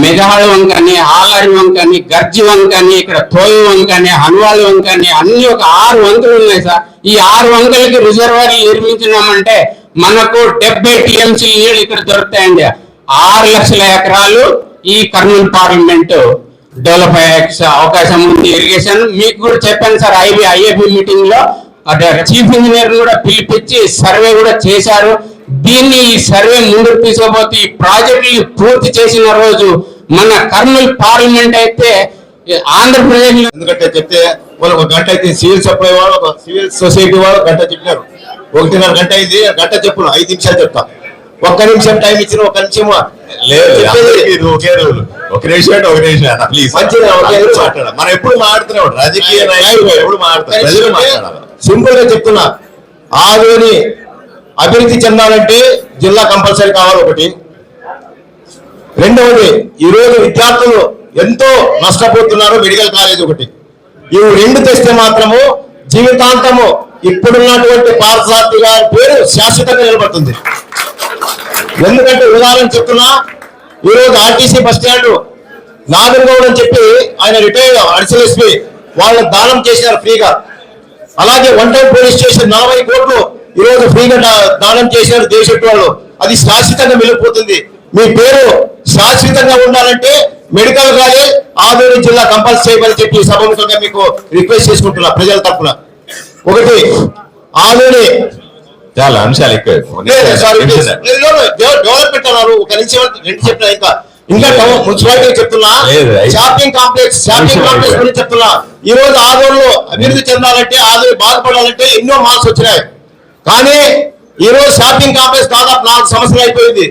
మెగాహాళ వంక అని, ఆలారి వంక అని, గర్జి వంక అని, ఇక్కడ తోయ వంక అని, హనువాళ్ళ వంక అని అన్ని ఒక 6 వంకలు ఉన్నాయి సార్. ఈ 6 వంకలకి రిజర్వాయర్లు నిర్మించినామంటే మనకు 70 టీఎంసీ నీళ్ళు ఇక్కడ దొరుకుతాయండి. 6 లక్షల ఎకరాలు ఈ కర్నూలు పార్లమెంట్ డెవలప్ అయ్యే అవకాశం ఉంది. ఇరిగేషన్ మీకు కూడా చెప్పాను సార్, ఐఏబీ మీటింగ్ లో చీఫ్ ఇంజనీర్ కూడా పిలిపించి సర్వే కూడా చేశారు. దీన్ని ఈ సర్వే ముందుకు తీసుకోబోతే ఈ ప్రాజెక్టులు పూర్తి చేసిన రోజు మన కర్నూలు పార్లమెంట్ అయితే ఆంధ్రప్రదేశ్. ఎందుకంటే చెప్తే వాళ్ళు 1 గంట అయితే సివిల్ సప్లై వాళ్ళు, సివిల్ సొసైటీ వాళ్ళు 1 గంట చెప్పినారు. 1.5 గంట అయింది. 1 గంట చెప్పు, 5 నిమిషాలు చెప్తా. 1 నిమిషం టైం ఇచ్చిన 1 నిమిషం లేదు. ఒకే నిమిషం ప్లీజ్. మనం ఎప్పుడు మాట్లాడుతున్నాం, రాజకీయ నాయకులు ఎప్పుడు మాట్లాడతారు. సింపుల్ గా చెప్తున్నా, ఆదోని అభివృద్ధి చెందాలంటే జిల్లా కంపల్సరీ కావాలి. ఒకటి. రెండవది, ఈరోజు విద్యార్థులు ఎంతో నష్టపోతున్నారు. మెడికల్ కాలేజ్ ఒకటి. ఇవి 2 తెస్తే మాత్రము జీవితాంతము ఇప్పుడున్నటువంటి పార్థసారథి గారి పేరు శాశ్వతంగా నిలబడుతుంది. ఎందుకంటే ఉదాహరణ చెప్తున్నా, ఈరోజు ఆర్టీసీ బస్ స్టాండ్ నాగర్గౌడ్ అని చెప్పి ఆయన రిటైర్డ్ అడిషనల్ ఎస్పీ వాళ్ళు దానం చేశారు ఫ్రీగా. అలాగే 1 టౌన్ పోలీస్ స్టేషన్ 40 కోట్లు ఈరోజు ఫ్రీగా దానం చేశారు దేశెట్టు వాళ్ళు. అది శాశ్వతంగా వెళ్ళిపోతుంది. మీ పేరు శాశ్వతంగా ఉండాలంటే మెడికల్ కాలేజ్ ఆదోని జిల్లా కంపల్సరీ చేయమని చెప్పి సభముఖంగా మీకు రిక్వెస్ట్ చేసుకుంటున్నా ప్రజల తరఫున. ఒకటి, ఆదోని చాలా అంశాలు డెవలప్మెంట్ అన్నారు. 1 నిమిషం 2 చెప్పినా ఇంకా మున్సిపాలిటీ చెప్తున్నా, షాపింగ్ కాంప్లెక్స్ గురించి చెప్తున్నా. ఈ రోజు ఆదోనిలో అభివృద్ధి చెందాలంటే, ఆదోని బాగుపడాలంటే ఎన్నో మాల్స్ వచ్చినాయి. కానీ ఈ రోజు షాపింగ్ కాంప్లెక్స్ దాదాపు 4 సంవత్సరాలు అయిపోయింది.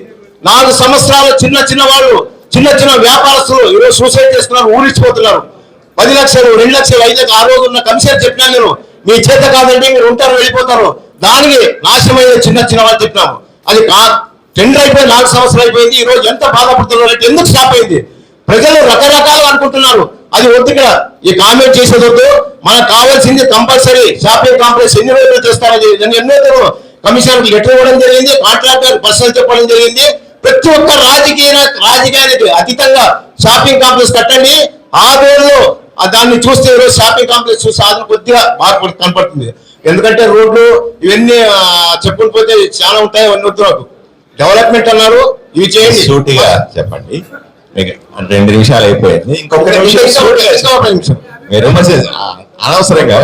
4 సంవత్సరాలు చిన్న వాళ్ళు, చిన్న వ్యాపారస్తులు ఈరోజు సూసైడ్ చేసుకున్నారు, ఊరిచ్చిపోతున్నారు. 10 లక్షలు, 2 లక్షలు, 5 లక్షలు. ఆ రోజు ఉన్న కమిషన్ చెప్పినా నేను, మీ చేత కాదంటే మీరు ఉంటారు, వెళ్ళిపోతారు. దానికి నాశనమైన చిన్న వాళ్ళు చెప్పినాము. అది టెండర్ అయిపోయి 4 సంవత్సరాలు అయిపోయింది. ఈ రోజు ఎంత బాధపడుతున్నారు అంటే ఎందుకు స్టాప్ అయింది? ప్రజలు రకరకాలుగా అనుకుంటున్నారు. అది వద్దు. ఇక్కడ ఈ కామెంట్ చేసేది వద్దు. మనకు కావాల్సింది కంపల్సరీ షాపింగ్ కాంప్లెక్స్ ఎన్ని రోజులు చేస్తారు. ఎన్నో కమిషనర్ లెటర్ ఇవ్వడం జరిగింది, కాంట్రాక్టర్ పర్సనల్ చెప్పడం జరిగింది. ప్రతి ఒక్క రాజకీయానికి అతీతంగా షాపింగ్ కాంప్లెక్స్ కట్టండి. ఆదోనిలో దాన్ని చూస్తే ఈరోజు షాపింగ్ కాంప్లెక్స్ చూసి ఆదరణ కొద్దిగా మార్పు కనపడుతుంది. ఎందుకంటే రోడ్లు ఇవన్నీ చెప్పుకుని పోతే చాలా ఉంటాయి. అవన్నీ వద్దు. నాకు డెవలప్మెంట్ అన్నారు, ఇవి చేయండి. సూటిగా చెప్పండి. 2 నిమిషాలు అయిపోయింది. ఇంకొక నిమిషం మీరు అనవసరంగా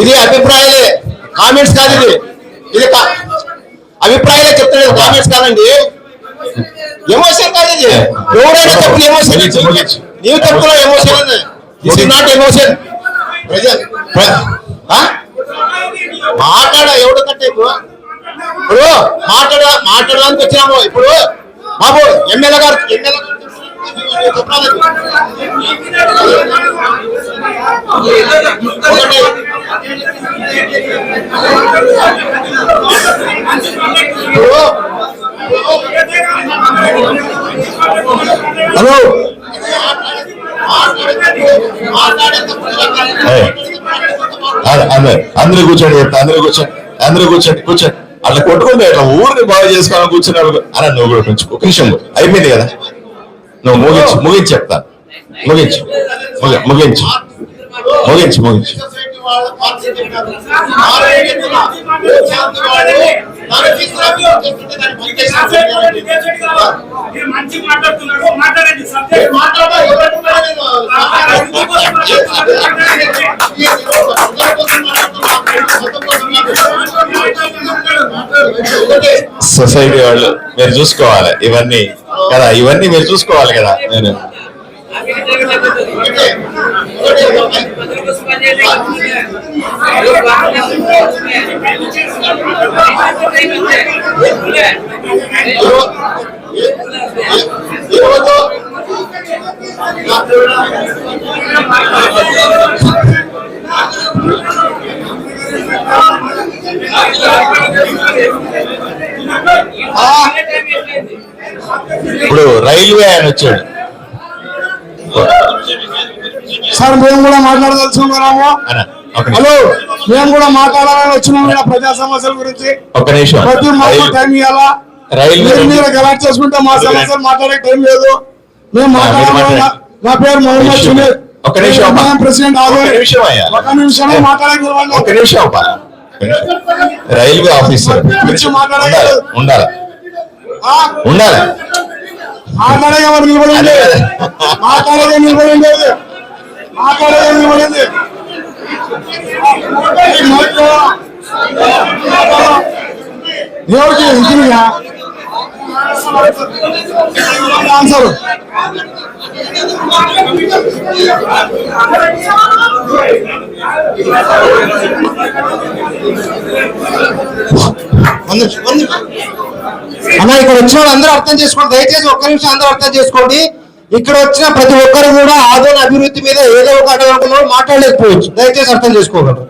ఇది అభిప్రాయాలే, కామెంట్స్ కాదు. ఇది అభిప్రాయాలే చెప్తలేదు, కామెంట్స్ కాదండి. ఎమోషన్ కాదు ఇది. ఎవరైనా చెప్తున్న ఎమోషన్, నీవు చెప్తున్నా emotion. This is not emotion. మాట్లాడ ఎవడు కట్టే ఇప్పుడు మాట్లాడడానికి వచ్చినాము. ఇప్పుడు బాబు ఎమ్మెల్యే గారు హలో అందరూ కూర్చోండి చెప్తా. అందరూ కూర్చోండి. అట్లా కొట్టుకుంటే అట్లా ఊరిని బాగా చేసుకోవాలని కూర్చున్నావు అలా. నువ్వు కూడా కొంచెం 1 నిమిషం అయిపోయింది కదా. నువ్వు ముగించి చెప్తా. ముగించు. సొసైటీ వాళ్ళు మీరు చూసుకోవాలి ఇవన్నీ కదా. ఇవన్నీ మీరు చూసుకోవాలి కదా. నేను ఇప్పుడు రైల్వే ఆయన వచ్చాడు సార్. మేము కూడా మాట్లాడదలుచుకున్నాము. హలో, మేము కూడా మాట్లాడాలని వచ్చినాం ఇలా ప్రజా సమస్యల గురించి. ఒక్క నిమిషం. ప్రతి మాకు టైం ఇవ్వాలా. మీరు గలాట్ చేసుకుంటే మా సమస్యలు మాట్లాడే టైం లేదు. మేము మాట్లాడాలి. నా పేరు మొహమ్మద్ సునీల్. ఒక నిమిషం ప్రెసిడెంట్ ఒక నిమిషమే మాట్లాడగలవాళ్ళు. ఒక నిమిషం రైల్వే ఆఫీసర్ ఉండాలి ఉండాలి మాట్లాడగా నిలబడింది. మాట్లాడగా నిలబడింది. మాట్లాడగా నిలబడింది. దేవుడికి ఇంటిగా ఆన్సర్ అన్న, ఇక్కడ వచ్చిన వాళ్ళు అందరూ అర్థం చేసుకోండి. దయచేసి ఒక్క నిమిషం అందరూ అర్థం చేసుకోండి. ఇక్కడ వచ్చిన ప్రతి ఒక్కరు కూడా ఆదోని అభివృద్ధి మీద ఏదో ఒక అడగడంలో మాట్లాడలేకపోవచ్చు. దయచేసి అర్థం చేసుకోగలరు.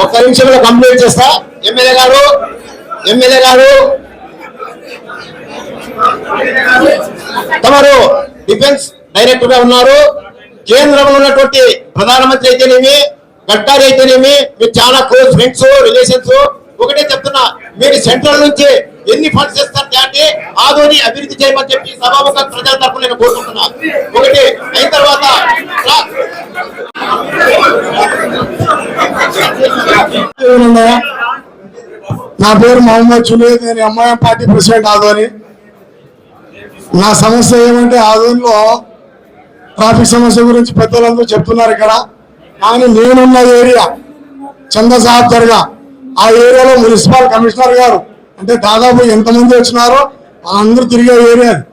ఒక్క నిమిషంలో కంప్లీట్ చేస్తా. ఎమ్మెల్యే గారు తమరు డిఫెన్స్ డైరెక్టర్ గా ఉన్నారు. కేంద్రంలో ఉన్నటువంటి ప్రధానమంత్రి అయితేనేమి, గడ్డారి అయితేనేమి, మీరు చాలా క్లోజ్ ఫ్రెండ్స్, రిలేషన్స్. ఒకటే చెప్తున్నా, మీరు సెంట్రల్ నుంచి ఎన్ని ఫండ్స్ ఇస్తారు అంటే ఆదోని అభివృద్ధి చేయమని చెప్పి సభాముఖ ప్రజల తరఫున నేను కోరుకుంటున్నా. ఒకటి అయిన తర్వాత నా పేరు మొహమ్మద్ సునీల్. నేను ఎంఐఎం పార్టీ ప్రెసిడెంట్ ఆదోని. నా సమస్య ఏమంటే ఆదోనిలో ట్రాఫిక్ సమస్య గురించి పెద్దలందరూ చెప్తున్నారు ఇక్కడ. కానీ నేనున్న ఏరియా చంద్రసాబ్ దర్గా, ఆ ఏరియాలో మున్సిపల్ కమిషనర్ గారు అంటే దాదాపు ఎంతమంది వచ్చినారో వాళ్ళందరూ తిరిగే ఏరియా అది.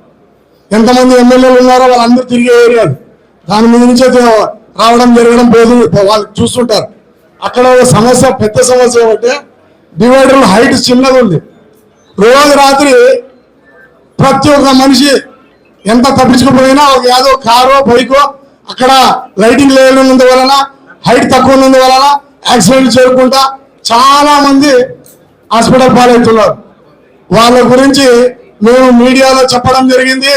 ఎంతమంది ఎమ్మెల్యేలు ఉన్నారో వాళ్ళందరూ తిరిగే ఏరియా అది. దాని మీద నుంచే రావడం జరగడం పోదు వాళ్ళు చూస్తుంటారు. అక్కడ ఒక సమస్య, పెద్ద సమస్య ఏమంటే డివైడర్ హైట్ చిన్నగా ఉంది. రోజు రాత్రి ప్రతి ఒక్క మనిషి ఎంత తప్పించుకుపోయినా ఒక ఏదో కారో బైకో అక్కడ లైటింగ్ లేనందు వలన, హైట్ తక్కువ ఉన్నందు వలన యాక్సిడెంట్ చేరుకుంటా చాలా మంది హాస్పిటల్ పాలవుతున్నారు. వాళ్ళ గురించి మేము మీడియాలో చెప్పడం జరిగింది.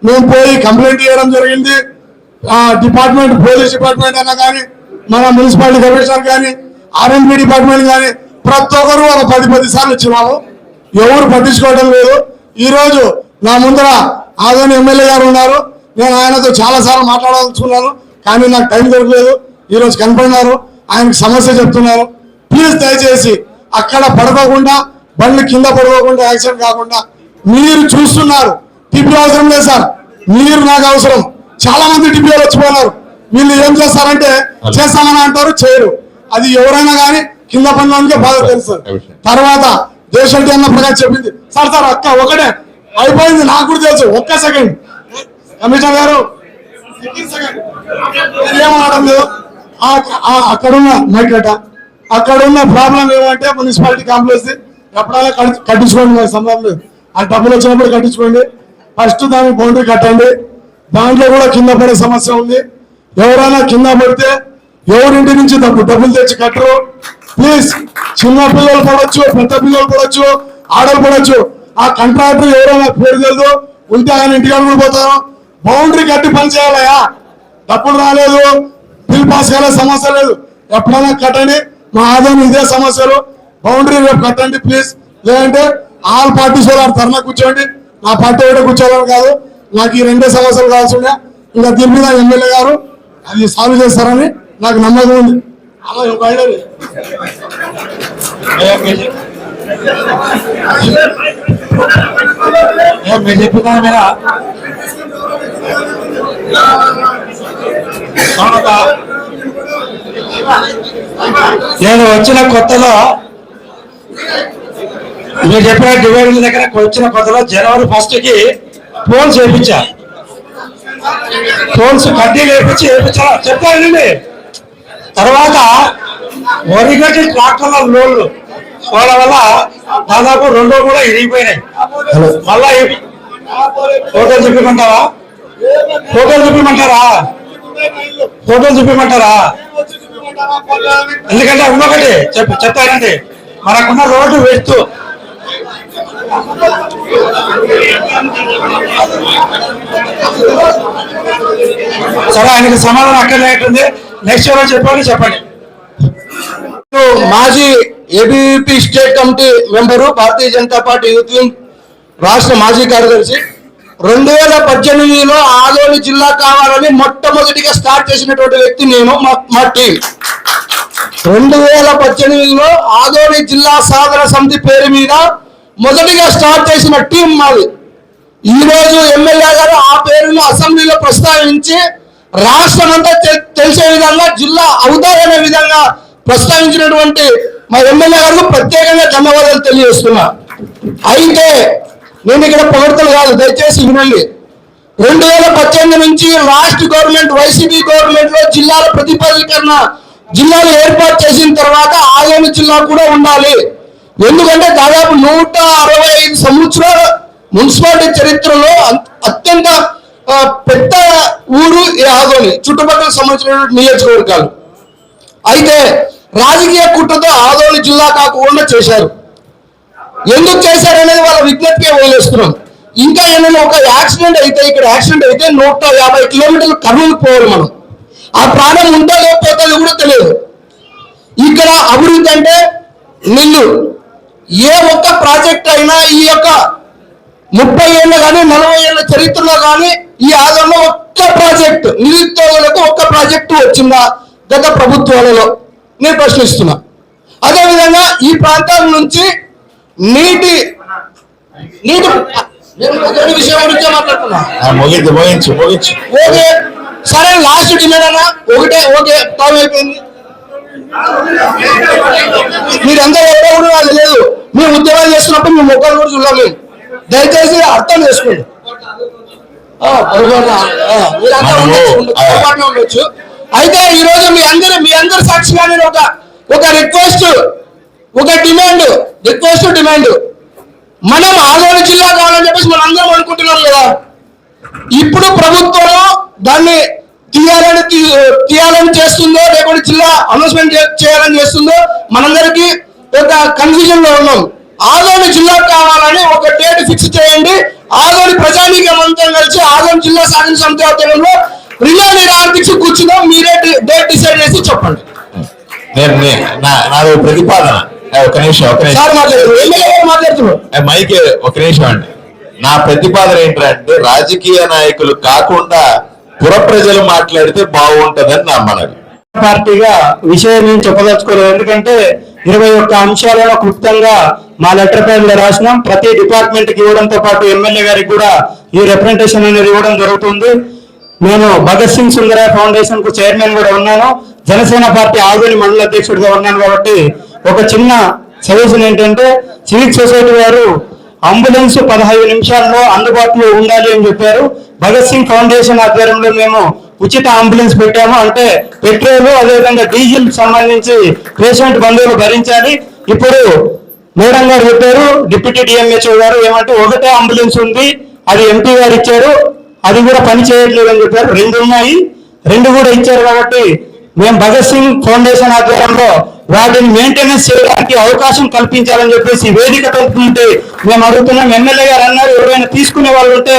మేము పోయి కంప్లైంట్ చేయడం జరిగింది. డిపార్ట్మెంట్, పోలీస్ డిపార్ట్మెంట్ అన్నా కానీ, మన మున్సిపాలిటీ కమిషనర్ కానీ, ఆర్ఎంపీ డిపార్ట్మెంట్ కానీ ప్రతి ఒక్కరు ఒక 10 సార్లు ఇచ్చినాము. ఎవరు పట్టించుకోవడం లేదు. ఈ రోజు నా ముందర ఆదోని ఎమ్మెల్యే గారు ఉన్నారు. నేను ఆయనతో చాలా సార్లు మాట్లాడాలనుకున్నాను, కానీ నాకు టైం దొరకలేదు. ఈ రోజు కనపడినారు, ఆయనకు సమస్య చెప్తున్నారు. ప్లీజ్ దయచేసి అక్కడ పడుకోకుండా, బండ్లు కింద పడుకోకుండా, యాక్సిడెంట్ కాకుండా మీరు చూస్తున్నారు. టిపి అవసరం లేదు సార్, మీరు నాకు అవసరం. చాలా మంది టిపిఓలు వచ్చిపోయినారు. వీళ్ళు ఏం చేస్తారంటే చేస్తామని అంటారు, చేయరు. అది ఎవరైనా కానీ కింద పడినందుకే బాగా తెలుసు. తర్వాత దేశంటి అన్న ప్రకారం చెప్పింది సార్ అక్క ఒకటే అయిపోయింది, నాకు కూడా తెలుసు. ఒక్క సెకండ్ కమిషనర్ గారు ఏమనడం లేదు. అక్కడున్న మైక్రట అక్కడున్న ప్రాబ్లం ఏమంటే మున్సిపాలిటీ కాంప్లెక్స్ ఎప్పుడైనా కట్టించుకోండి, మాకు సంబంధం లేదు. ఆ డబ్బులు వచ్చినప్పుడు కట్టించుకోండి. ఫస్ట్ దానికి బౌండరీ కట్టండి. దాంట్లో కూడా కింద పడే సమస్య ఉంది. ఎవరైనా కింద పడితే ఎవరింటి నుంచి డబ్బులు తెచ్చి కట్టరు. ప్లీజ్, చిన్న పిల్లలు పడవచ్చు, పెద్ద పిల్లలు పడవచ్చు, ఆడలు పడవచ్చు. ఆ కాంట్రాక్టర్ ఎవరైనా పేరు తెలియదు ఉంటే ఆయన ఇంటికాడ కూడా పోతారు. బౌండరీ కట్టి పని చేయాలయా. డబ్బులు రాలేదు, బిల్ పాస్ కాలే, సమస్య లేదు. ఎప్పుడైనా కట్టండి. మా ఆదాయం ఇదే సమస్యలు. బౌండరీ రేపు కట్టండి ప్లీజ్. లేదంటే ఆల్ పార్టీస్ వాళ్ళు ధర్నా కూర్చోండి. నా పార్టీ ఒకటే కూర్చోవాలని కాదు, నాకు ఈ 2 సమస్యలు కావాల్సి ఉండే. ఇంకా దీని మీద ఎమ్మెల్యే గారు అది సాల్వ్ చేస్తారని నాకు నమ్మకం ఉంది. అలా ఒక ఐడియా మీరు చెప్తున్నా మీరా నేను వచ్చిన కొత్తలో మీరు చెప్పిన డివైడర్ల దగ్గర వచ్చిన కొత్తలో జనవరి 1 కి పోల్స్ వేయించా. పోల్స్ కడ్డీలు వేయించా చెప్తానండి. తర్వాత వరిగడ్డి ట్రాక్టర్ల లోన్లు వాళ్ళ వల్ల దాదాపు 2 కూడా ఇరిగిపోయినాయి. మళ్ళా ఫోటోలు చూపిమంటారా? ఫోటోలు చూపిమంటారా? ఫోటోలు చూపిమంటారా? ఎందుకంటే ఇంకొకటి చెప్తానండి, మనకున్న రోడ్డు వేస్తూ సరే ఆయనకి సమాధానం అక్కర్లేటుంది. నెక్స్ట్ ఎవరు చెప్పండి. మాజీ ABVP state committee member, Bharatiya Janata party youth wing రాష్ట్ర మాజీ కార్యదర్శి. 2018లో ఆదోని జిల్లా కావాలని మొట్టమొదటిగా స్టార్ట్ చేసినటువంటి వ్యక్తి నేను, మా టీం. 2018లో ఆదోని జిల్లా సాధన సమితి పేరు మీద మొదటిగా స్టార్ట్ చేసిన టీం మాది. ఈ రోజు ఎమ్మెల్యే గారు ఆ పేరును అసెంబ్లీలో ప్రస్తావించి రాష్ట్రం అంతా తెలిసే విధంగా, జిల్లా అవుతాయనే విధంగా ప్రస్తావించినటువంటి మా ఎమ్మెల్యే గారికి ప్రత్యేకంగా ధన్యవాదాలు తెలియజేస్తున్నా. అయితే నేను ఇక్కడ పొగడ్తలు కాదు, దయచేసి వినండి. 2018 నుంచి లాస్ట్ గవర్నమెంట్ వైసీపీ గవర్నమెంట్ లో జిల్లాల ప్రతిపాదీకరణ, జిల్లాలు ఏర్పాటు చేసిన తర్వాత ఆదోని జిల్లా కూడా ఉండాలి. ఎందుకంటే దాదాపు 165 సంవత్సరాల మున్సిపాలిటీ చరిత్రలో అత్యంత పెద్ద ఊరు ఈ ఆదోని, చుట్టుపక్కల సంబంధించిన నియోజకవర్గాలు. అయితే రాజకీయ కుట్రతో ఆదోని జిల్లా కాకుండా చేశారు. ఎందుకు చేశారనేది వాళ్ళ విజ్ఞప్తిగా వదిలేస్తున్నాం. ఇంకా ఏమైనా ఒక యాక్సిడెంట్ అయితే, ఇక్కడ యాక్సిడెంట్ అయితే 150 కిలోమీటర్లు కర్నూలు పోవాలి మనం. ఆ ప్రాణం ఉందో లేకపోతే కూడా తెలియదు. ఇక్కడ అభివృద్ధి అంటే నిల్లు. ఏ ఒక్క ప్రాజెక్ట్ అయినా ఈ యొక్క 30 ఏళ్ళ కానీ 40 ఏళ్ళ చరిత్రలో కానీ ఈ ఆదంలో ఒక్క ప్రాజెక్టు, నిరుద్యోగులకు ఒక్క ప్రాజెక్టు వచ్చిందా గత ప్రభుత్వాలలో? నేను ప్రశ్నిస్తున్నా. అదేవిధంగా ఈ ప్రాంతం నుంచి నీటి విషయం గురించి మాట్లాడుతున్నా. ముగించు. ఓకే సరే, లాస్ట్ డిమాండ్ అన్నా ఒకటే. ఓకే, టైం అయిపోయింది. మీరందరూ ఎవరో కూడా నాకు తెలియదు. మేము ఉద్యోగాలు చేస్తున్నప్పుడు మేము మొక్కలు కూడా చూడాలి. దయచేసి అర్థం చేసుకోండి. పొరపాటున ఉండొచ్చు. అయితే ఈ రోజు మీ అందరి సాక్షిగా నేను ఒక రిక్వెస్ట్, ఒక డిమాండ్. మనం ఆదోని జిల్లా కావాలని చెప్పేసి మనం అందరం అనుకుంటున్నాం కదా. ఇప్పుడు ప్రభుత్వం దాన్ని తీయాలని చేస్తుందో, లేకపోతే జిల్లా అనౌన్స్మెంట్ చేయాలని చేస్తుందో మనందరికీ ఒక కన్ఫ్యూజన్ లో ఉన్నాం. ఆదోని జిల్లా కావాలని ఒక డేట్ ఫిక్స్ చేయండి. ఆదోని ప్రజానీకం అంతా కలిసి ఆదోని జిల్లా సాధన సమితి ఆధ్వర్యంలో రిలే నిరాకరించి కూర్చుందాం. మీరే డేట్ డిసైడ్ చేసి చెప్పండి. నాది ప్రతిపాదన. ఒక నిమిషం మాట్లాడుతున్నారు మైక్. ఒక నిమిషం అండి. నా ప్రతిపాదన ఏంటంటే, రాజకీయ నాయకులు కాకుండా పుర ప్రజలు మాట్లాడితే బాగుంటదని నా మనవి. పార్టీగా విషయం నేను చెప్పదలుచుకోలేదు. ఎందుకంటే 21 అంశాలను క్లుప్తంగా మా లెటర్ ప్యాడ్ లో రాసినాం. ప్రతి డిపార్ట్మెంట్ కి ఇవ్వడంతో పాటు ఎమ్మెల్యే గారికి కూడా ఈ రిప్రజెంటేషన్ అనేది ఇవ్వడం జరుగుతుంది. నేను భగత్ సింగ్ సుందరయ్య ఫౌండేషన్ కు చైర్మన్ కూడా ఉన్నాను. జనసేన పార్టీ ఆదోని మండల అధ్యక్షుడిగా ఉన్నాను. కాబట్టి ఒక చిన్న సజెషన్ ఏంటంటే, సివిక్ సొసైటీ వారు అంబులెన్స్ 15 నిమిషాల్లో అందుబాటులో ఉండాలి అని చెప్పారు. భగత్ సింగ్ ఫౌండేషన్ ఆధ్వర్యంలో మేము ఉచిత అంబులెన్స్ పెట్టాము. అంటే పెట్రోల్, అదేవిధంగా డీజిల్ సంబంధించి పేషెంట్ బంధువులు భరించాలి. ఇప్పుడు మేడం గారు చెప్పారు, డిప్యూటీ డిఎంహెచ్ఓ గారు ఏమంటే ఒకటే అంబులెన్స్ ఉంది, అది ఎంపీ గారు ఇచ్చారు, అది కూడా పని చేయట్లేదు అని చెప్పారు. 2 ఉన్నాయి, 2 కూడా ఇచ్చారు. కాబట్టి మేము భగత్ సింగ్ ఫౌండేషన్ ఆధ్వర్యంలో వాటిని మెయింటెనెన్స్ చేయడానికి అవకాశం కల్పించాలని చెప్పేసి వేదిక తలుపుతుంటే మేము అడుగుతున్నాం. ఎమ్మెల్యే గారు అన్నారు ఎవరైనా తీసుకునే వాళ్ళు ఉంటే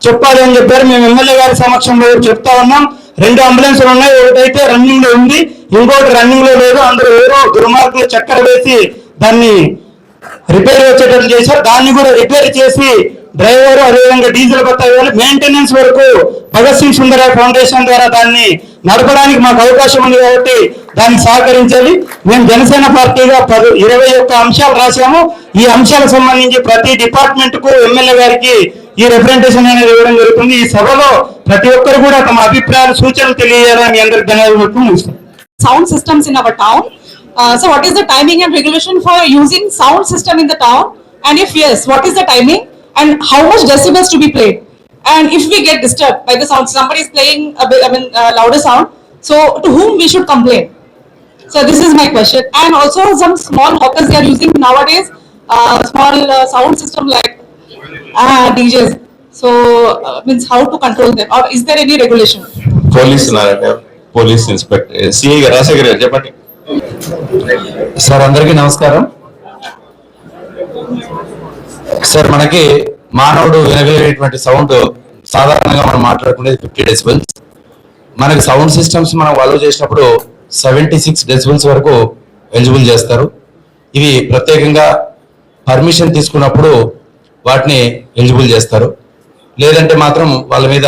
చెప్పాలి అని చెప్పారు. మేము ఎమ్మెల్యే గారి సమక్షంలో చెప్తా ఉన్నాం. 2 అంబులెన్సులు ఉన్నాయి. ఒకటైతే రన్నింగ్ లో ఉంది, ఇంకోటి రన్నింగ్ లో లేదు. అందరూ ఎవరో దుర్మార్గులు చక్కెర వేసి దాన్ని రిపేర్ వచ్చేటట్లు చేశారు. దాన్ని కూడా రిపేర్ చేసి డ్రైవర్, అదేవిధంగా డీజిల్ బత్తాయి మెయింటెనెన్స్ వరకు భగత్ సింగ్ సుందరయ్య ఫౌండేషన్ ద్వారా దాన్ని నడపడానికి మాకు అవకాశం ఉంది. కాబట్టి దాన్ని సహకరించాలి. మేము జనసేన పార్టీగా 21 అంశాలు రాశాము. ఈ అంశాలకు సంబంధించి ప్రతి డిపార్ట్మెంట్ కు ఎమ్మెల్యే గారికి ఈ రిప్రజెంటేషన్ అనేది ఇవ్వడం జరుగుతుంది. ఈ సభలో ప్రతి ఒక్కరు కూడా తమ అభిప్రాయాలు, సూచనలు తెలియజేయాలని మీ అందరికి ధన్యవాదాలు. Sound systems in our town. So what is the timing and regulation for using sound system in the town? And if yes, what is the timing and how much decibels to be played? And if we get disturbed by the sound, somebody is playing a bit, louder sound. So to whom we should complain? So this is my question. And also some small hawkers they are using nowadays small sound system like DJs. So means how to control them, or is there any regulation? Police inspector CI గారు రాజశేఖర్ గారు చెప్పండి. Sir అందరికీ నమస్కారం. Sir మనకి మానవుడు వినగలిగేటువంటి sound సాధారణంగా మనం మాట్లాడుకునేది 50 డెసిబెల్స్. మనకి సౌండ్ సిస్టమ్స్ మనం అలో చేసినప్పుడు 76 డెసిబెల్స్ వరకు ఎలిజిబుల్ చేస్తారు. ఇవి ప్రత్యేకంగా పర్మిషన్ తీసుకున్నప్పుడు వాటిని ఎలిజిబుల్ చేస్తారు. లేదంటే మాత్రం వాళ్ళ మీద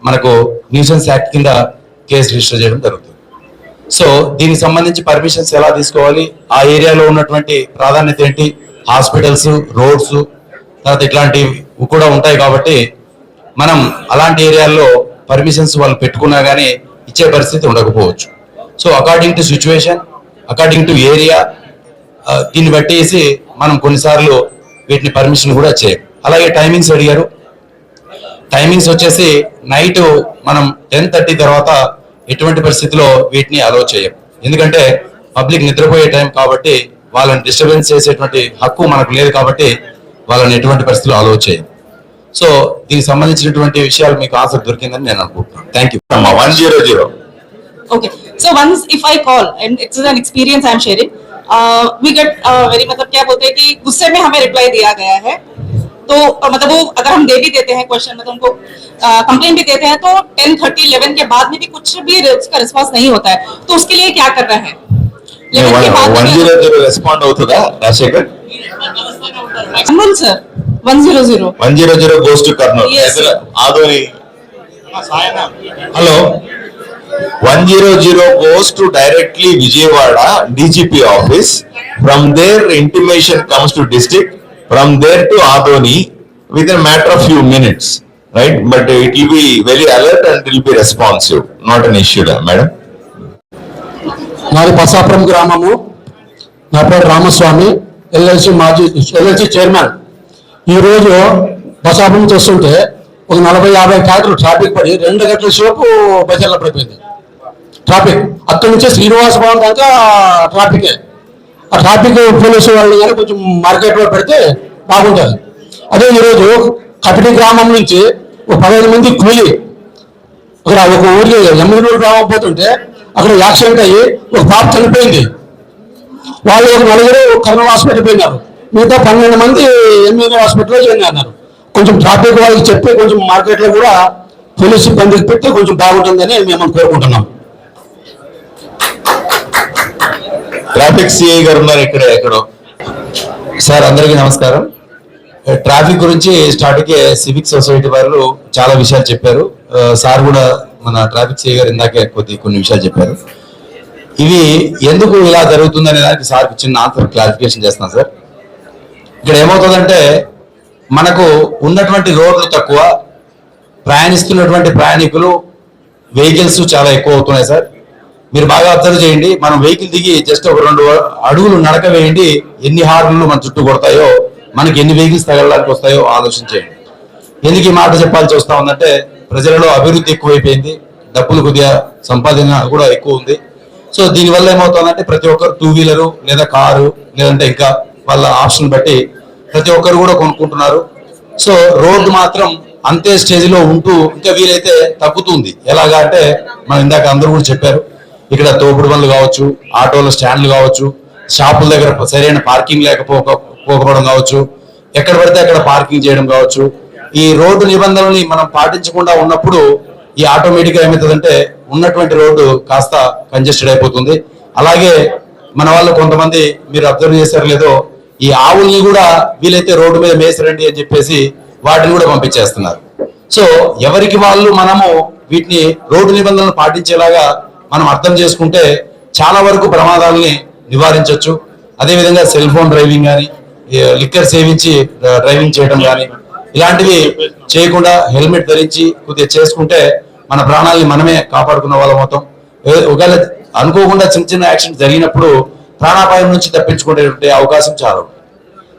మనకు న్యూసెన్స్ యాక్ట్ కింద కేసు రిజిస్టర్ చేయడం జరుగుతుంది. సో దీనికి సంబంధించి పర్మిషన్స్ ఎలా తీసుకోవాలి, ఆ ఏరియాలో ఉన్నటువంటి ప్రాధాన్యత ఏంటి, హాస్పిటల్స్, రోడ్స్, తర్వాత ఇట్లాంటివి కూడా ఉంటాయి. కాబట్టి మనం అలాంటి ఏరియాల్లో పర్మిషన్స్ వాళ్ళు పెట్టుకున్నా కానీ ఇచ్చే పరిస్థితి ఉండకపోవచ్చు. So according to situation, according to area, దీన్ని బట్టేసి మనం కొన్నిసార్లు వీటిని పర్మిషన్ కూడా చేయం. అలాగే టైమింగ్స్ అడిగారు. టైమింగ్స్ వచ్చేసి నైట్ మనం 10:30 తర్వాత ఎటువంటి పరిస్థితిలో వీటిని అలో చేయం. ఎందుకంటే పబ్లిక్ నిద్రపోయే టైం కాబట్టి వాళ్ళని డిస్టర్బెన్స్ చేసేటువంటి హక్కు మనకు లేదు. కాబట్టి వాళ్ళని ఎటువంటి పరిస్థితుల్లో అలో చేయం. సో దీనికి సంబంధించినటువంటి విషయాలు మీకు ఆన్సర్ దొరికిందని నేను అనుకుంటున్నాను. Thank you. 100. Okay. So once if I call and it's an experience I'm sharing, we get very मतलब क्या बोलते हैं कि गुस्से में हमें रिप्लाई दिया गया है, तो मतलब वो अगर हम दे भी देते हैं क्वेश्चन, मतलब उनको कंप्लेन भी देते हैं, तो 10:30 11 के बाद में भी कुछ भी उसका रिस्पांस नहीं होता है, तो उसके लिए क्या कर रहे हैं? 100 రెస్పాండ్ అవుతుందా Rajasekhar? Amul sir 100. 100 goes to Kurnool. Yes. Adoni. Hello. 100 goes to directly Vijayawada DGP office. From there intimation comes to district. From there to Adoni within a matter of few minutes, right? But it will be very alert and it will be responsive. Not an issue, madam. నాది బసాపురం గ్రామము. నా పేరు Ramaswamy, LLC chairman. ఈరోజు బసాపురం చూస్తుంటే ఒక 40-50 ట్రాక్టర్లు traffic పడి 2 గంటల సేపు బజార్లో పడిపోయింది ట్రాఫిక్. అక్కడి నుంచి శ్రీనివాస భవన్ దాకా ట్రాఫికే. ఆ ట్రాఫిక్ పోలీసు వాళ్ళు కానీ కొంచెం మార్కెట్లో పెడితే బాగుంటుంది. అదే ఈరోజు కపిటి గ్రామం నుంచి ఒక 15 మంది కూలి అక్కడ ఒక ఊరికి ఎమ్మిగనూరు గ్రామం పోతుంటే అక్కడ యాక్సిడెంట్ అయ్యి ఒక పాప చనిపోయింది. వాళ్ళు ఒక 4 కర్నూలు హాస్పిటల్ పోయినారు. మిగతా 12 మంది ఎమ్మిగనూరు హాస్పిటల్లో జాయిన్ అన్నారు. కొంచెం ట్రాఫిక్ వాళ్ళకి చెప్పి కొంచెం మార్కెట్లో కూడా పోలీసు సిబ్బందికి పెట్టి కొంచెం బాగుంటుందని మేము కోరుకుంటున్నాం. ట్రాఫిక్ సిఐ గారు ఉన్నారు ఇక్కడ ఎక్కడో. సార్ అందరికీ నమస్కారం. ట్రాఫిక్ గురించి స్టార్టింగ్ సివిక్ సొసైటీ వారు చాలా విషయాలు చెప్పారు. సార్ కూడా మన ట్రాఫిక్ సిఐ గారు ఇందాకే కొన్ని విషయాలు చెప్పారు. ఇవి ఎందుకు ఇలా జరుగుతుందనే దానికి సార్ చిన్న ఆన్సర్ క్లారిఫికేషన్ చేస్తున్నాను సార్. ఇక్కడ ఏమవుతుందంటే మనకు ఉన్నటువంటి రోడ్లు తక్కువ, ప్రయాణిస్తున్నటువంటి ప్రయాణికులు వెహికల్స్ చాలా ఎక్కువ అవుతున్నాయి సార్. మీరు బాగా అబ్జర్వ్ చేయండి. మనం వెహికల్ దిగి జస్ట్ ఒక 2 అడుగులు నడక వేయండి, ఎన్ని హార్న్లు మన చుట్టూ కొడతాయో, మనకి ఎన్ని వెహికల్స్ తగలడానికి వస్తాయో ఆలోచించేయండి. ఎందుకు ఈ మాట చెప్పాల్సి వస్తా ఉందంటే ప్రజలలో అభివృద్ధి ఎక్కువైపోయింది, డబ్బులు కొద్దిగా సంపాదన కూడా ఎక్కువ ఉంది. సో దీనివల్ల ఏమవుతుందంటే ప్రతి ఒక్కరు 2 వీలరు లేదా కారు లేదంటే ఇంకా వాళ్ళ ఆప్షన్ బట్టి ప్రతి ఒక్కరు కూడా కొనుక్కుంటున్నారు. సో రోడ్డు మాత్రం అంతే స్టేజ్లో ఉంటూ ఇంకా వీలైతే తగ్గుతుంది. ఎలాగా అంటే మనం ఇందాక అందరూ కూడా చెప్పారు, ఇక్కడ తోపుడు బండ్లు కావచ్చు, ఆటోల స్టాండ్లు కావచ్చు, షాపుల దగ్గర సరైన పార్కింగ్ లేకపోకపోవడం కావచ్చు, ఎక్కడ పడితే అక్కడ పార్కింగ్ చేయడం కావచ్చు. ఈ రోడ్డు నిబంధనల్ని మనం పాటించకుండా ఉన్నప్పుడు ఈ ఆటోమేటిక్ గా ఏమవుతుందంటే ఉన్నటువంటి రోడ్డు కాస్త కంజెస్టెడ్ అయిపోతుంది. అలాగే మన వాళ్ళు కొంతమంది మీరు అబ్జర్వ్ చేశారు లేదో, ఈ ఆవుల్ని కూడా వీలైతే రోడ్డు మీద మేసరండి అని చెప్పేసి వాటిని కూడా పంపించేస్తున్నారు. సో ఎవరికి వాళ్ళు మనము వీటిని రోడ్డు నిబంధనలు పాటించేలాగా మనం అర్థం చేసుకుంటే చాలా వరకు ప్రమాదాలని నివారించవచ్చు. అదేవిధంగా సెల్ ఫోన్ డ్రైవింగ్ కానీ, లిక్కర్ సేవించి డ్రైవింగ్ చేయడం కానీ ఇలాంటివి చేయకుండా హెల్మెట్ ధరించి కొద్దిగా చేసుకుంటే మన ప్రాణాలని మనమే కాపాడుకున్న వాళ్ళం అవుతాం. ఒకవేళ అనుకోకుండా చిన్న యాక్సిడెంట్ జరిగినప్పుడు ప్రాణాపాయం నుంచి తప్పించుకునే అవకాశం చాలా.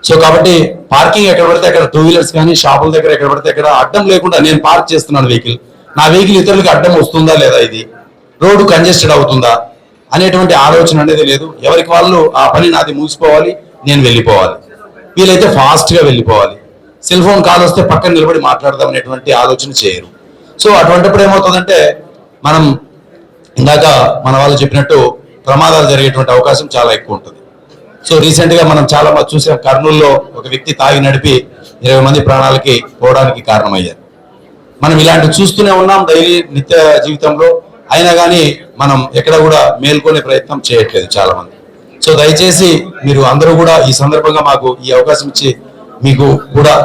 సో కాబట్టి పార్కింగ్ ఎక్కడ పడితే అక్కడ 2 వీలర్స్ కానీ షాపుల దగ్గర ఎక్కడ పడితే అక్కడ అడ్డం లేకుండా నేను పార్క్ చేస్తున్నాను వెహికల్, నా వెహికల్ ఇతరులకి అడ్డం వస్తుందా లేదా, ఇది రోడ్డు కంజెస్టెడ్ అవుతుందా అనేటువంటి ఆలోచన అనేది లేదు. ఎవరికి వాళ్ళు ఆ పని నాది మూసిపోవాలి, నేను వెళ్ళిపోవాలి, వీలైతే ఫాస్ట్ గా వెళ్ళిపోవాలి. సెల్ ఫోన్ కాల్ వస్తే పక్కన నిలబడి మాట్లాడదాం అనేటువంటి ఆలోచన చేయరు. సో అటువంటిప్పుడు ఏమవుతుందంటే మనం ఇందాక మన వాళ్ళు చెప్పినట్టు ప్రమాదాలు జరిగేటువంటి అవకాశం చాలా ఎక్కువ ఉంటుంది. సో రీసెంట్ గా మనం చాలా మంది చూసాం, కర్నూలులో ఒక వ్యక్తి తాగి నడిపి 20 మంది ప్రాణాలకి పోవడానికి కారణమయ్యారు. మనం ఇలాంటివి చూస్తూనే ఉన్నాం డైలీ నిత్య జీవితంలో. అయినా కానీ మనం ఎక్కడ కూడా మేల్కొనే ప్రయత్నం చేయట్లేదు చాలా మంది. సో దయచేసి మీరు అందరూ కూడా ఈ సందర్భంగా మాకు ఈ అవకాశం ఇచ్చి మీకు కూడా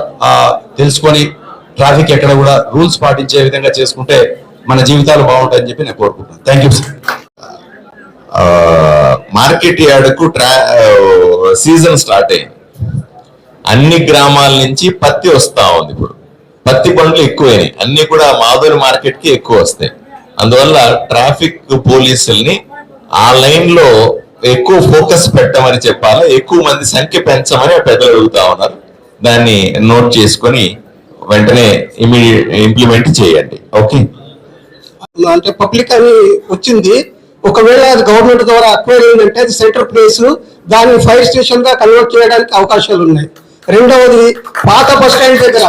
తెలుసుకొని ట్రాఫిక్ ఎక్కడ కూడా రూల్స్ పాటించే విధంగా చేసుకుంటే మన జీవితాలు బాగుంటాయని చెప్పి నేను కోరుకుంటున్నాను. Thank you sir. మార్కెట్ యార్డ్కు సీజన్ స్టార్ట్ అయింది. అన్ని గ్రామాల నుంచి పత్తి వస్తా ఉంది. ఇప్పుడు పత్తి పండ్లు ఎక్కువైనాయి, అన్ని కూడా మాధురి మార్కెట్ కి ఎక్కువ వస్తాయి. అందువల్ల ట్రాఫిక్ పోలీసుల్ని ఆ లైన్ లో ఎక్కువ ఫోకస్ పెట్టమని చెప్పాలి, ఎక్కువ మంది సంఖ్య పెంచమని పెద్దలు అడుగుతా ఉన్నారు. దాన్ని నోట్ చేసుకొని వెంటనే ఇంప్లిమెంట్ చేయండి. ఓకే, అంటే పబ్లిక్ అని వచ్చింది, ఒకవేళ అది గవర్నమెంట్ ద్వారా అక్వైర్ అయిందంటే అది సెంటర్ ప్లేస్, దాన్ని ఫైర్ స్టేషన్ గా కన్వర్ట్ చేయడానికి అవకాశాలు ఉన్నాయి. రెండవది, పాత బస్ స్టాండ్ దగ్గర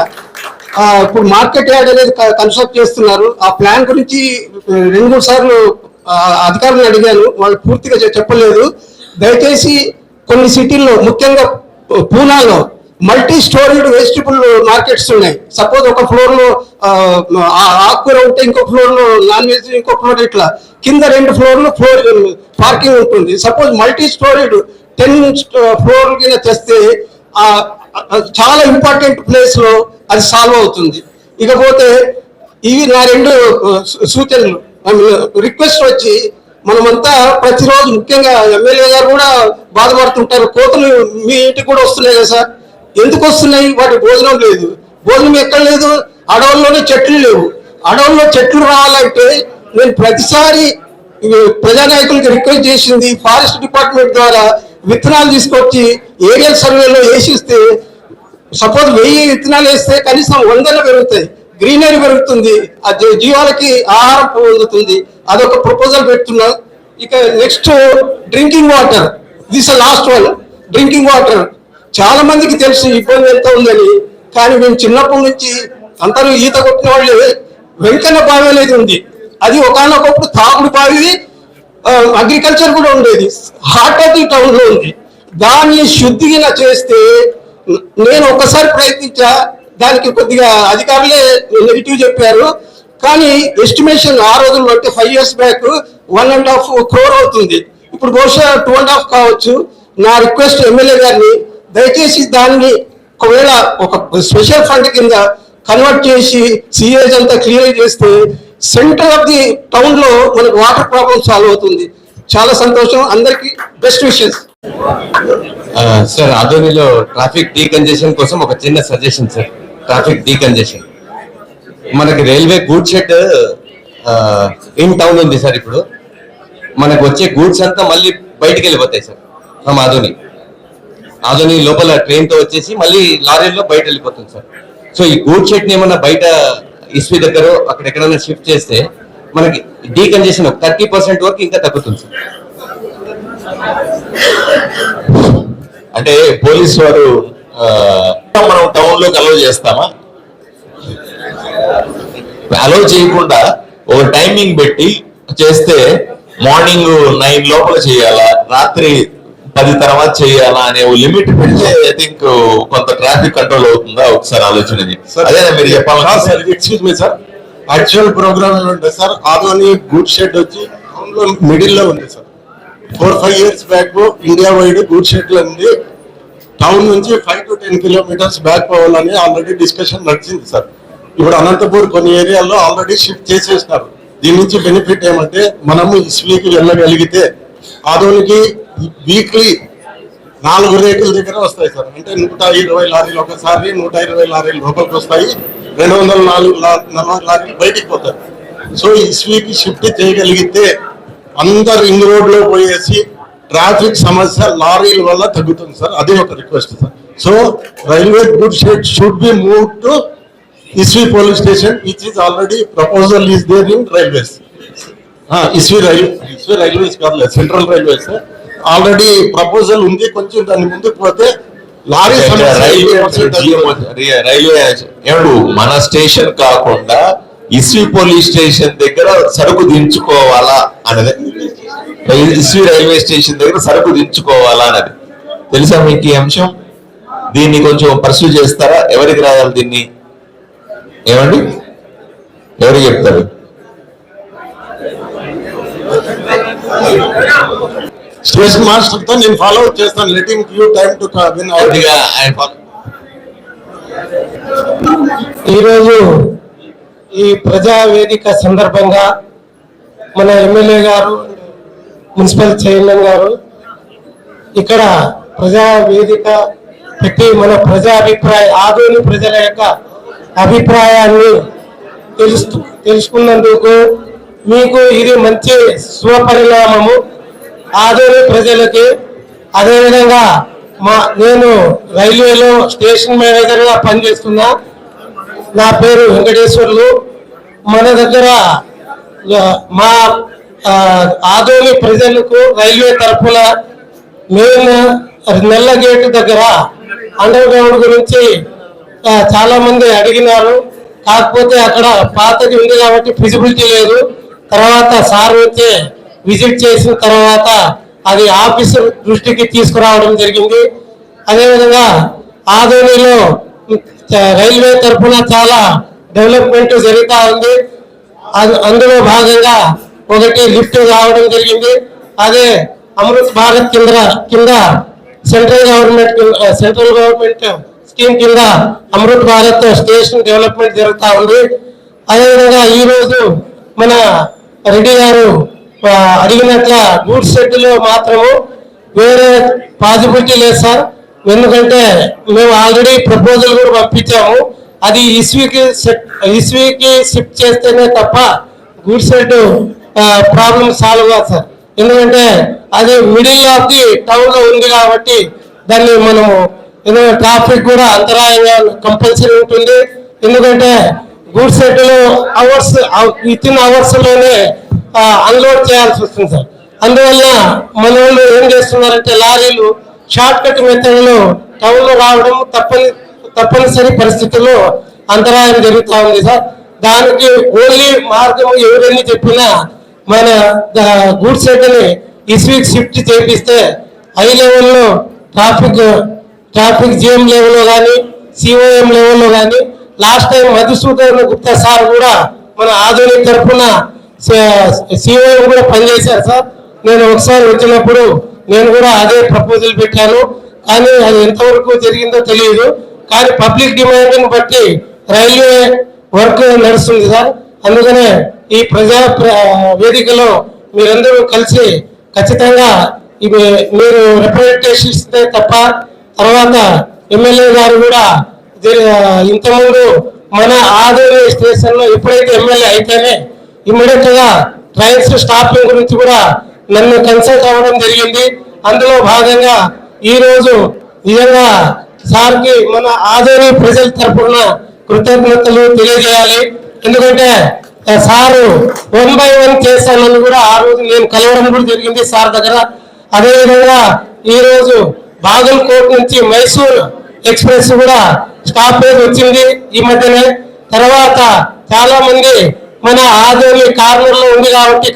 ఇప్పుడు మార్కెట్ యార్డ్ అనేది కన్స్ట్రక్ట్ చేస్తున్నారు. ఆ ప్లాన్ గురించి 2-3 సార్లు అధికారులను అడిగాను, వాళ్ళు పూర్తిగా చెప్పలేదు. దయచేసి కొన్ని సిటీల్లో, ముఖ్యంగా పూనాలో మల్టీ స్టోరీడ్ వెజిటబుల్ మార్కెట్స్ ఉన్నాయి. సపోజ్ ఒక ఫ్లోర్ లో ఆకుకూర ఉంటే ఇంకో ఫ్లోర్ లో నాన్ వెజ్, ఇంకో ఫ్లోర్ ఇట్లా కింద 2 ఫ్లోర్లు పార్కింగ్ ఉంటుంది. సపోజ్ మల్టీ స్టోరీడ్ 10 ఫ్లోర్ కింద తెస్తే చాలా ఇంపార్టెంట్ ప్లేస్ లో అది సాల్వ్ అవుతుంది. ఇకపోతే ఇవి నా 2 సూచనలు, రిక్వెస్ట్ వచ్చి మనమంతా ప్రతిరోజు, ముఖ్యంగా ఎమ్మెల్యే గారు కూడా బాధపడుతుంటారు, కోతులు మీ ఇంటికి కూడా వస్తున్నాయి కదా సార్, ఎందుకు వస్తున్నాయి? వాటి భోజనం లేదు. భోజనం ఎక్కడ లేదు? అడవుల్లోనే చెట్లు లేవు. అడవుల్లో చెట్లు రావాలంటే నేను ప్రతిసారి ప్రజానాయకులకి రిక్వెస్ట్ చేసింది, ఫారెస్ట్ డిపార్ట్మెంట్ ద్వారా విత్తనాలు తీసుకొచ్చి ఏరియల్ సర్వేలో వేసిస్తే, సపోజ్ 1000 విత్తనాలు వేస్తే కనీసం 100 పెరుగుతాయి, గ్రీనరీ పెరుగుతుంది, ఆ జీవాలకి ఆహారం పొందుతుంది. అదొక ప్రపోజల్ పెడుతున్నా. ఇక next drinking water, this last one. Drinking water చాలా మందికి తెలుసు ఇబ్బంది ఎంత ఉందని, కానీ మేము చిన్నప్పటి నుంచి అందరూ ఈత కొట్టిన వాళ్ళే. వెంకన్న బావి అనేది ఉంది, అది ఒకనొకప్పుడు తాగుడు బావి, అగ్రికల్చర్ కూడా ఉండేది, హార్ట్ ఆఫ్ ది టౌన్ లో ఉంది. దాన్ని శుద్ధిగా చేస్తే, నేను ఒక్కసారి ప్రయత్నించా, దానికి కొద్దిగా అధికారులే నెగిటివ్ చెప్పారు. కానీ ఎస్టిమేషన్ ఆ రోజుల్లో అంటే 5 years బ్యాక్ 1.5 crore అవుతుంది. ఇప్పుడు బహుశా 2.5 కావచ్చు. నా రిక్వెస్ట్ ఎమ్మెల్యే గారిని, దయచేసి దాన్ని ఒకవేళ ఒక స్పెషల్ ఫండ్ కింద కన్వర్ట్ చేసి సిఏజ్ అంతా క్లియర్ చేస్తే సెంటర్ ఆఫ్ ది టౌన్ లో మనకు వాటర్ ప్రాబ్లం సాల్వ్ అవుతుంది. చాలా సంతోషం. అందరికి బెస్ట్ విషెస్. సార్, ఆదోనిలో ట్రాఫిక్ డీకంజెషన్ కోసం ఒక చిన్న సజెషన్ సార్. ట్రాఫిక్ డీకంజెషన్, మనకి railway goods shed in town ఉంది సార్. ఇప్పుడు మనకు వచ్చే గూడ్స్ అంతా మళ్ళీ బయటికి వెళ్ళిపోతాయి సార్ ఫ్రమ్ ఆదోని లోపల ట్రైన్ తో వచ్చేసి మళ్ళీ లారీల్లో బయట వెళ్ళిపోతుంది సార్. సో ఈ గూడ్స్ షెడ్ ని ఏమన్నా బయట ఇస్వి దగ్గర అక్కడ ఎక్కడైనా షిఫ్ట్ చేస్తే మనకి డీకంజెషన్ 30% వరకు ఇంకా తగ్గుతుంది సార్. అంటే పోలీసు వారు మనం టౌన్ లోకి అలౌ చేస్తామా? అలౌ చేయకుండా ఒక టైమింగ్ పెట్టి చేస్తే మార్నింగ్ 9 లోపల చేయాలా, రాత్రి 10 తర్వాత చేయాలా అనే లిమిట్ పెడితే ఐ థింక్ కొంత ట్రాఫిక్ కంట్రోల్ అవుతుందా? ఒకసారి ఆలోచన. అదేనా మీరు చెప్పాలి? Excuse me sir, actual programme ఏమంటే సార్, ఆదోని గూడ్ షెడ్ వచ్చి మిడిల్ లో ఉంది sir. 4-5 years back India wide good షెడ్లు ఉంది. టౌన్ నుంచి 5 to 10 kilometers బ్యాక్ పోవాలని ఆల్రెడీ డిస్కషన్ నడిచింది సార్. ఇప్పుడు అనంతపూర్ కొన్ని ఏరియాల్లో ఆల్రెడీ షిఫ్ట్ చేసేసినారు. దీని నుంచి బెనిఫిట్ ఏమంటే, మనము ఇస్వీకి వెళ్ళగలిగితే ఆదోనికి వీక్లీ 4 రేకుల దగ్గర వస్తాయి సార్. అంటే 120 లారీలు ఒకసారి, 120 లారీలు లోపలికి వస్తాయి, 240 లారీలు బయటికి పోతాయి. సో ఇస్వీకి షిఫ్ట్ చేయగలిగితే అందరు రింగ్ రోడ్ లో పోయేసి ట్రాఫిక్ సమస్య లారీల వల్ల తగ్గుతుంది సార్. అది ఒక request sir. So railway good shed should be move to ఇస్వి police station, which is already proposal is there in railways. ఇస్వి రైల్వేస్ కాదు, సెంట్రల్ రైల్వేస్ ఆల్రెడీ ప్రపోజల్ ఉంది. కొంచెం దాని ముందుకు పోతే లారీ రైల్వే మన స్టేషన్ కాకుండా ఇస్వి పోలీస్ స్టేషన్ దగ్గర సరుకు దించుకోవాలా అన్నది, ఇస్వి రైల్వే స్టేషన్ దగ్గర సరుకు దించుకోవాలా అన్నది తెలుసా మీకు ఈ అంశం? దీన్ని కొంచెం పర్సూ చేస్తారా? ఎవరికి రాయాలి దీన్ని? ఏమండి, ఎవరికి చెప్తారు? స్టేషన్ మాస్టర్ తో నేను ఫాలో అప్ చేస్తాను. Letting you time to win. కొద్దిగా ఆయన ఈరోజు ఈ ప్రజా వేదిక సందర్భంగా మన ఎమ్మెల్యే గారు, మున్సిపల్ చైర్మన్ గారు ఇక్కడ ప్రజా వేదిక పెట్టి మన ప్రజా ఆదోని ప్రజల యొక్క అభిప్రాయాన్ని తెలుసుకున్నందుకు మీకు ఇది మంచి శుభపరిణామము ఆదోని ప్రజలకి. అదేవిధంగా నేను రైల్వేలో స్టేషన్ మేనేజర్ గా పనిచేస్తున్నా. నా పేరు వెంకటేశ్వర్లు. మన దగ్గర మా ఆదోని ప్రజలకు రైల్వే తరఫున మెయిన్ నెల్ల గేటు దగ్గర అండర్ గ్రౌండ్ గురించి చాలా మంది అడిగినారు. కాకపోతే అక్కడ పాతది ఉంది కాబట్టి ఫిజిబిలిటీ లేదు. తర్వాత సార్ వచ్చి విజిట్ చేసిన తర్వాత అది ఆఫీసర్ దృష్టికి తీసుకురావడం జరిగింది. అదేవిధంగా ఆదోనిలో రైల్వే తరఫున చాలా డెవలప్మెంట్ జరుగుతూ ఉంది. అందులో భాగంగా ఒకటి లిఫ్ట్ రావడం జరిగింది. అదే అమృత్ భారత్ కింద సెంట్రల్ గవర్నమెంట్ స్కీమ్ కింద అమృత్ భారత్ స్టేషన్ డెవలప్మెంట్ జరుగుతూ ఉంది. అదేవిధంగా ఈ రోజు మన రెడ్డి గారు అడిగినట్ల గూడ్స్ షెడ్లో మాత్రము వేరే పాసిబిలిటీ లేదు సార్. ఎందుకంటే మేము ఆల్రెడీ ప్రపోజల్ కూడా పంపించాము. అది ఇస్వీకి షిఫ్ట్ చేస్తేనే తప్ప గూడ్స్ షెడ్ ప్రాబ్లం సాల్వ్ కాదు సార్. ఎందుకంటే అది మిడిల్ ఆఫ్ ది టౌన్ లో ఉంది కాబట్టి దాన్ని మనము ట్రాఫిక్ కూడా అంతరాయంగా కంపల్సరీ ఉంటుంది. ఎందుకంటే గూడ్స్ షెడ్ లో విత్ ఇన్ అవర్స్ లోనే అన్లోడ్ చేయాల్సి వస్తుంది సార్. అందువల్ల మన వాళ్ళు ఏం చేస్తున్నారంటే లారీలు షార్ట్ కట్ మెథడ్ లో టౌన్ లో రావడం తప్పనిసరి పరిస్థితుల్లో అంతరాయం జరుగుతూ ఉంది సార్. దానికి ఓన్లీ మార్గం ఎవరైనా చెప్పినా మన గూడ్స్ షెడ్ ని ఇస్వీక్ షిఫ్ట్ చేపిస్తే హై లెవెల్లో ట్రాఫిక్ జిఎం లెవెల్లో కానీ సిఓఎం లెవెల్లో కానీ last time Madhusudan Gupta sir కూడా మన ఆధునిక తరఫున సిఓఎం కూడా పనిచేశారు సార్. నేను ఒకసారి వచ్చినప్పుడు నేను కూడా అదే ప్రపోజల్ పెట్టాను. కానీ అది ఎంతవరకు జరిగిందో తెలియదు. కానీ పబ్లిక్ డిమాండ్ని బట్టి రైల్వే వర్క్ నడుస్తుంది సార్. అందుకనే ఈ ప్రజా వేదికలో మీరందరూ కలిసి ఖచ్చితంగా మీరు రిప్రజెంటేషన్ ఇస్తే తప్ప తర్వాత ఎమ్మెల్యే గారు కూడా ఇంతకుముందు మన ఆదోని స్టేషన్ లో ఎప్పుడైతే ఎమ్మెల్యే అయితేనే ఇమ్మీడియట్ గా ట్రైన్స్ స్టాపింగ్ గురించి కూడా నన్ను కన్సల్ట్ అవ్వడం జరిగింది. అందులో భాగంగా ఈ రోజు నిజంగా సార్కి మన ఆదోని ప్రజల తరఫున కృతజ్ఞతలు తెలియజేయాలి. ఎందుకంటే సారు 1 by 1 చేశానని కూడా ఆ రోజు నేను కలవడం కూడా జరిగింది సార్ దగ్గర. అదేవిధంగా ఈ రోజు బాగల్కోట్ నుంచి మైసూర్ ఎక్స్ప్రెస్ కూడా స్టాపేజ్ వచ్చింది ఈ మధ్యనే. తర్వాత చాలా మంది మన ఆదోని కార్నర్ లో ఉంది కాబట్టి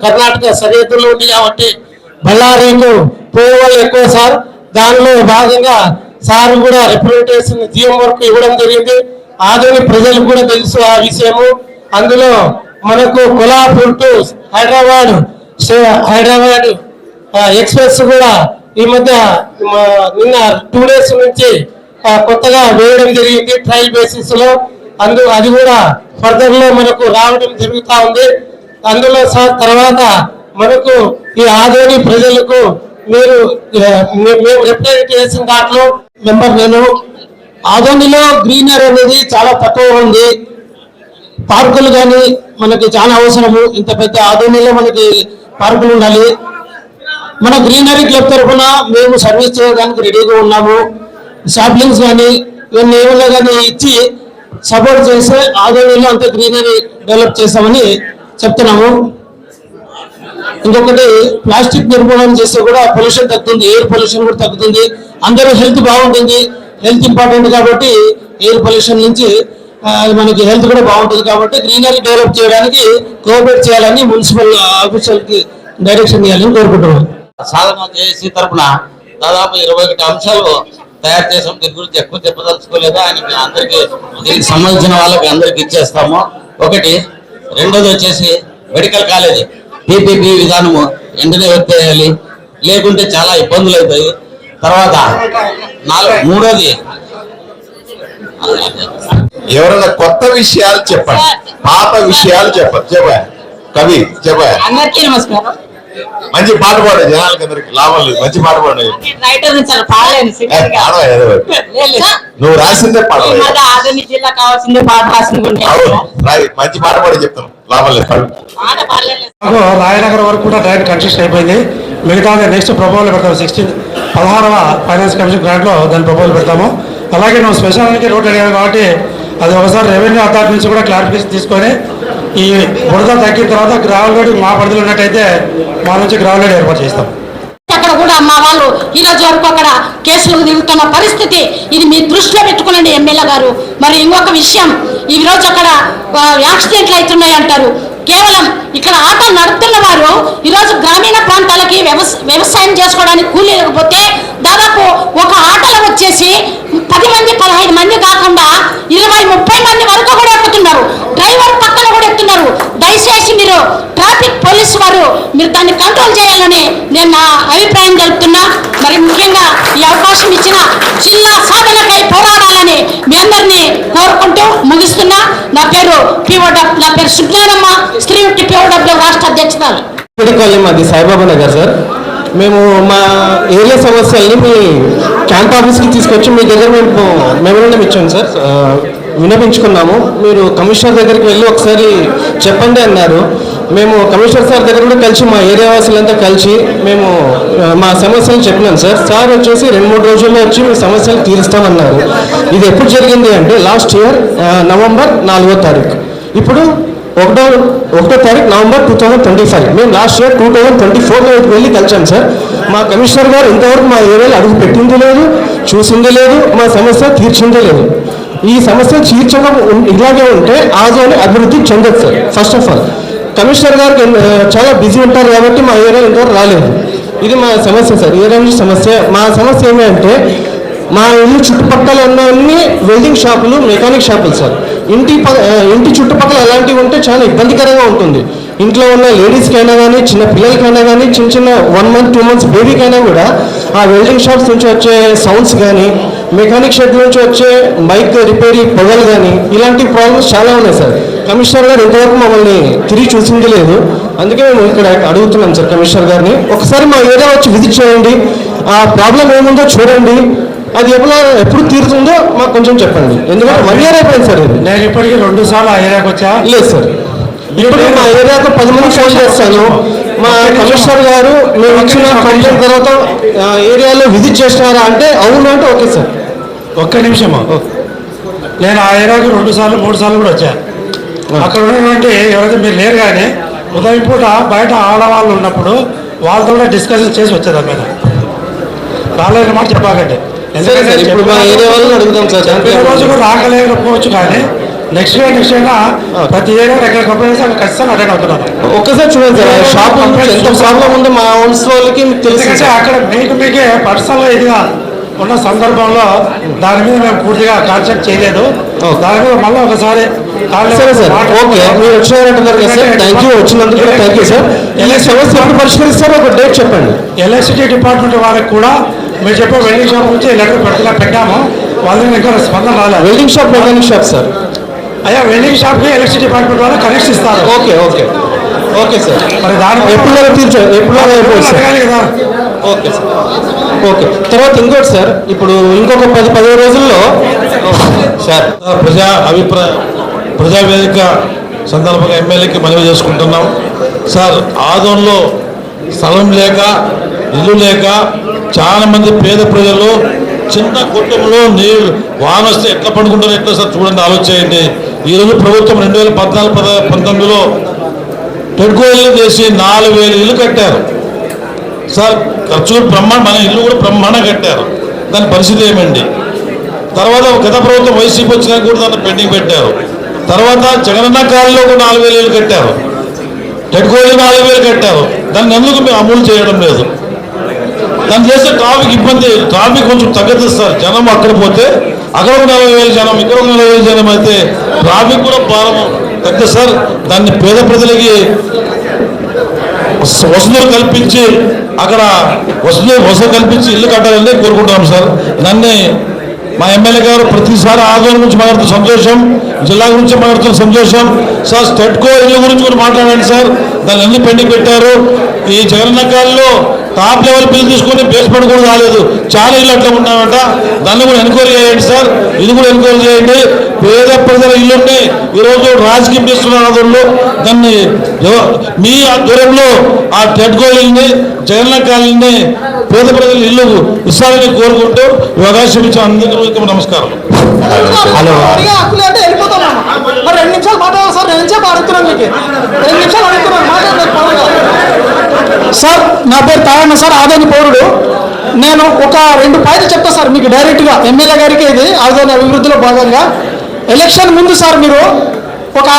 కర్ణాటక సరిహద్దులో ఉంది కాబట్టి బళ్ళారీకు పోయే వాళ్ళు ఎక్కువ సార్. దానిలో భాగంగా సార్ కూడా రిప్రజెంటేషన్ జిఎం వర్క్ ఇవ్వడం జరిగింది. ఆదోని ప్రజలకు కూడా తెలుసు ఆ విషయము. అందులో మనకు కొల్హాపూర్ టు హైదరాబాద్ ఎక్స్ప్రెస్ కూడా ఈ మధ్య నిన్న 2 days నుంచి కొత్తగా వేయడం జరిగింది ట్రయల్ బేసిస్ లో. అది కూడా ఫర్దర్ లో మనకు రావడం జరుగుతూ ఉంది. అందులో సార్ తర్వాత మనకు ఈ ఆదోని ప్రజలకు మేము రిప్రజెంట్ చేసిన దాంట్లో మెంబర్ నేను. ఆదోనిలో గ్రీనరీ అనేది చాలా తక్కువ ఉంది. పార్కులు కానీ మనకి చాలా అవసరము. ఇంత పెద్ద ఆదోనిలో మనకి పార్కులు ఉండాలి. మన గ్రీనరీ క్లబ్ తరఫున మేము సర్వీస్ చేయడానికి రెడీగా ఉన్నాము. సాప్లింగ్స్ కానీ ఇవన్నీ ఏమన్నా కానీ ఇచ్చి సపోర్ట్ చేస్తే ఆదోనిలో అంత గ్రీనరీ డెవలప్ చేస్తామని చెప్తున్నాము. ఇంకొకటి ప్లాస్టిక్ నిర్మూలన చేస్తే కూడా పొల్యూషన్ తగ్గుతుంది, ఎయిర్ పొల్యూషన్ కూడా తగ్గుతుంది. అందరూ హెల్త్ బాగుంటుంది. హెల్త్ ఇంపార్టెంట్ కాబట్టి ఎయిర్ పొల్యూషన్ నుంచి మనకి హెల్త్ కూడా బాగుంటుంది కాబట్టి గ్రీనరీ డెవలప్ చేయడానికి కోఆపరేట్ చేయాలని మున్సిపల్ ఆఫీసర్ కి డైరెక్షన్ ఇవ్వాలని కోరుకుంటున్నాం. సాధన చేసి తరఫున దాదాపు 21 అంశాలు తయారు చేసాం. దీని గురించి ఎక్కువ చెప్పదలుచుకోలేదు. ఆయనకి అందరికి దీనికి సంబంధించిన వాళ్ళకి అందరికి ఇచ్చేస్తాము. ఒకటి. రెండోది వచ్చేసి మెడికల్ కాలేజ్ PPP విధానము వెంటనే ఎత్తేయాలి. లేకుంటే చాలా ఇబ్బందులు అవుతాయి. తర్వాత మూడోది ఎవరైనా కొత్త విషయాలు చెప్పండి, పాత విషయాలు చెప్ప కవి చెప్ప. అందరికీ నమస్కారం. మంచి పాట పాడు, జనాలకి అందరికి లాభం లేదు. మంచి పాట పాడు. నువ్వు రాసిందే పాట. ఆధునిక జిల్లా కావాల్సిందే పాట రాసింది. మంచి పాట పాడి చెప్తాను, లాభం లేదు. రాయనగర్ వరకు కూడా ట్రైన్ కన్స్ట్రక్షన్ అయిపోయింది. మిగతా నెక్స్ట్ ప్రపోజల్ పెడతాము. 16వ ఫైనాన్స్ కమిషన్ గ్రాంట్ లో దాని ప్రపోజల్ పెడతాము. అలాగే నువ్వు స్పెషాలిటీ రోడ్ అడిగావు కాబట్టి అది ఒకసారి రెవెన్యూ అథారిటీ నుంచి కూడా క్లారిఫికేషన్ తీసుకొని ఈ బురద తగ్గిన తర్వాత గ్రావెల్ రోడ్ మా పరిధిలో ఉన్నట్టయితే మా నుంచి గ్రావెల్ రోడ్ ఏర్పాటు చేస్తాం. అక్కడ కూడా మా వాళ్ళు ఈ రోజు వరకు అక్కడ కేసులకు దిగుతున్న పరిస్థితి, ఇది మీ దృష్టిలో పెట్టుకునండి ఎమ్మెల్యే గారు. మరి ఇంకొక విషయం, ఈ రోజు అక్కడ యాక్సిడెంట్లు అవుతున్నాయి అంటారు. కేవలం ఇక్కడ ఆటో నడుపుతున్న వారు ఈరోజు గ్రామీణ ప్రాంతాలకి వ్యవసాయం చేసుకోవడానికి కూలీ లేకపోతే దాదాపు ఒక ఆటోలో వచ్చేసి 10 మంది 15 మంది కాకుండా 20-30 మంది వరకు కూడా ఎక్కుతున్నారు. డ్రైవర్ పక్కన కూడా ఎక్కుతున్నారు. దయచేసి మీరు ట్రాఫిక్ పోలీసు వారు మీరు దాన్ని కంట్రోల్ చేయాలని నేను నా అభిప్రాయం తెలుపుతున్నా. మరి ముఖ్యంగా ఈ అవకాశం ఇచ్చిన జిల్లా సాధనకై పోరాడాలని మీ అందరినీ కోరుకుంటూ ముగిస్తున్నా. నా పేరు సుజ్ఞానమ్మ, స్త్రీవిట్టి POW రాష్ట్ర అధ్యక్షురాలు. మాది సాయిబాబా నగర్ సార్. మేము మా ఏరియా సమస్యల్ని మీ క్యాంప్ ఆఫీస్కి తీసుకొచ్చి మీ దగ్గర మేము మెమోరాండం ఇచ్చాం సార్, విన్నపించుకున్నాము. మీరు కమిషనర్ దగ్గరికి వెళ్ళి ఒకసారి చెప్పండి అన్నారు. మేము కమిషనర్ సార్ దగ్గర కూడా కలిసి మా ఏరియా వాసులంతా కలిసి మేము మా సమస్యలు చెప్పినాం సార్. సార్ వచ్చేసి 2-3 రోజుల్లో వచ్చి మీ సమస్యలు తీరుస్తామన్నారు. ఇది ఎప్పుడు జరిగింది అంటే లాస్ట్ ఇయర్ నవంబర్ 4వ తారీఖు. ఇప్పుడు 1వ తారీఖు నవంబర్ 2025. మేము లాస్ట్ ఇయర్ 2024లో వెళ్ళి కలిసాం సార్. మా కమిషనర్ గారు ఇంతవరకు మా ఏరియాలో అడుగు పెట్టింది లేదు, చూసింది లేదు, మా సమస్య తీర్చిందే లేదు. ఈ సమస్య తీర్చడం ఇలాగే ఉంటే ఆజోని అభివృద్ధి చెందదు sir. First of all commissioner గారికి చాలా బిజీ ఉంటారు కాబట్టి మా ఏరియా ఇంతవరకు రాలేదు. ఇది మా సమస్య సార్, ఏరియా నుంచి సమస్య. మా సమస్య ఏమంటే మా ఇల్లు చుట్టుపక్కల ఉన్నవన్నీ వెల్డింగ్ షాపులు, మెకానిక్ షాపులు సార్. ఇంటి చుట్టుపక్కల అలాంటివి ఉంటే చాలా ఇబ్బందికరంగా ఉంటుంది. ఇంట్లో ఉన్న లేడీస్కైనా కానీ, చిన్న పిల్లలకైనా కానీ, చిన్న 1 month 2 months బేబీకైనా కూడా ఆ వెల్డింగ్ షాప్స్ నుంచి వచ్చే సౌండ్స్ కానీ, మెకానిక్ షెడ్ నుంచి వచ్చే బైక్ రిపేరింగ్ పొగలు కానీ, ఇలాంటి ప్రాబ్లమ్స్ చాలా ఉన్నాయి సార్. కమిషనర్ గారు ఇంతవరకు మమ్మల్ని తిరిగి చూసింది లేదు. అందుకే మేము ఇక్కడ అడుగుతున్నాం సార్ కమిషనర్ గారిని, ఒకసారి మా ఏరియా వచ్చి విజిట్ చేయండి, ఆ ప్రాబ్లం ఏముందో చూడండి, అది ఎప్పుడు తీరుతుందో మాకు కొంచెం చెప్పండి. ఎందుకంటే 1 year అయిపోయింది సార్. ఇది నేను ఇప్పటికీ 2 సార్లు ఆ ఏరియాకి వచ్చా. లేదు సార్, ఇప్పుడు మా ఏరియాకు 10 మంది ఫోన్ చేస్తాను. మా కమిషనర్ గారు మేము ఇచ్చిన కంప్లైంట్ తర్వాత ఏరియాలో విజిట్ చేసినారా అంటే అవును అంటే ఓకే సార్. ఒక్క నిమిషం, నేను ఆ ఏరియాకి 2 సార్లు 3 సార్లు కూడా వచ్చా. అక్కడ ఉన్నటువంటి ఎవరైతే మీరు లేరు కానీ ఉదయం పూట బయట ఆడవాళ్ళు ఉన్నప్పుడు వాళ్ళతో కూడా డిస్కషన్ చేసి వచ్చేదాన్ని మీద రాలేని మాట చెప్పాకండి. ఇప్పుడు మా ఏరియా వాళ్ళని అడుగుతాం సార్. రోజు కూడా రాగలేకపోవచ్చు కానీ నెక్స్ట్ అయినా ప్రతి ఏరియా ఎక్కడ కంప్లైంట్ చేసి అక్కడ ఖచ్చితంగా అటెండ్ అవుతున్నాను. ఒక్కసారి చూడండి సార్, షాప్ ఎంత ప్రాబ్లం ఉందో మా ఓన్స్ వాళ్ళకి మీకు తెలిసి అక్కడ మీకే పర్సనల్గా ఇదిగా ఉన్న సందర్భంలో దాని మీద మేము పూర్తిగా కాన్సెప్ట్ చేయలేదు. దాని మీద మళ్ళీ ఒకసారి సరే సార్, ఓకే మీరు వచ్చినారంటున్నారు కదా సార్, థ్యాంక్ యూ. వచ్చినందుకు కూడా థ్యాంక్ యూ సార్. ఈ సమస్య ఎప్పుడు పరిష్కరిస్తారో ఒక డేట్ చెప్పండి. ఎలక్ట్రిసిటీ డిపార్ట్మెంట్ వాళ్ళకి కూడా మీరు చెప్పే వెల్డింగ్ షాప్ నుంచి లెటర్ పెట్టాము, వాళ్ళని ఇంకా స్పందన రాలేదు. Welding shop mechanic shop sir. అయ్యా వెల్డింగ్ షాప్కి ఎలక్ట్రిసిటీ డిపార్ట్మెంట్ వాళ్ళు కనెక్షన్ ఇస్తారు. Okay okay okay sir. మరి దాని ఎప్పుడు అడగాలి కదా. Okay sir, okay. తర్వాత ఇంకోటి సార్, ఇప్పుడు ఇంకొక 10-15 రోజుల్లో సార్ ప్రజావేదిక సందర్భంగా ఎమ్మెల్యేకి మనవి చేసుకుంటున్నాం సార్. ఆదోన్లో స్థలం లేక, ఇల్లు లేక చాలా మంది పేద ప్రజలు చిన్న కుటుంబంలో నీళ్ళు వాన వస్తే ఎట్లా పడుకుంటారో ఎట్లా సార్ చూడండి, ఆలోచించండి. ఈరోజు ప్రభుత్వం 2014-19లో టెడ్కోయిల్ని చేసి 4000 ఇల్లు కట్టారు సార్. ఖర్చు మన ఇల్లు కూడా బ్రహ్మాండంగా కట్టారు. దాని పరిస్థితి ఏమండి? తర్వాత గత ప్రభుత్వం వైసీపీ వచ్చినా కూడా దాన్ని పెండింగ్ పెట్టారు. తర్వాత జగనన్న కాలంలో కూడా 4000 ఇల్లు కట్టారు, టెడ్కోయిల్ 4000 కట్టారు. దాన్ని ఎందుకు మేము అమలు చేయడం లేదు? దాన్ని చేస్తే ట్రాఫిక్ ఇబ్బంది, ట్రాఫిక్ కొంచెం తగ్గుతుంది సార్. జనం అక్కడ పోతే అక్కడ 40,000 జనం, ఇక్కడ 40,000 జనం అయితే ట్రాఫిక్ కూడా భారం తగ్గుతుంది సార్. దాన్ని పేద ప్రజలకి వసతులు కల్పించి అక్కడ వసతులు కల్పించి ఇల్లు కట్టాలని కోరుకుంటున్నాం సార్. దాన్ని మా ఎమ్మెల్యే గారు ప్రతిసారి ఆదోని గురించి మాట్లాడుతున్న సంతోషం, జిల్లా గురించి మాట్లాడుతున్న సంతోషం. సార్ స్టెట్కో ఇల్లు గురించి కూడా మాట్లాడండి సార్. దాన్ని అన్ని పెండింగ్ పెట్టారు. ఈ జగనన్న కాలంలో టాప్ లెవెల్ బిల్లు తీసుకొని బేస్మెంట్ కూడా రాలేదు. చాలా ఇల్లు అట్లా ఉన్నామంట. దాన్ని కూడా ఎన్క్వైరీ చేయండి సార్. ఇది కూడా ఎన్క్వైరీ చేయండి. పేద ప్రజల ఇల్లుంటే ఈరోజు రాజకీయం చేస్తున్నారు ఆదోనిలో. దాన్ని మీ ఆధ్వర్యంలో ఆ టెట్కో ఇల్లుని, జగనన్న కాలనీ పేద ప్రజల ఇల్లు ఇస్తారని కోరుకుంటూ ఈ అవకాశం ఇచ్చిన అందరికీ నమస్కారం. హలో అంటే వెళ్ళిపోతాను. మరి 2 నిమిషాలు మాట్లాడాలి సార్. 2 నిమిషాలు అడుగుతున్నాను మీకు. 2 నిమిషాలు అడుగుతున్నాను సార్. నా పేరు తారణ సార్, ఆదోని పౌరుడు. నేను ఒక 2 పాయింట్లు చెప్తా సార్ మీకు డైరెక్ట్గా ఎమ్మెల్యే గారికి. ఇది ఆదోని అభివృద్ధిలో భాగంగా ఎలక్షన్ ముందు సార్ మీరు ఒక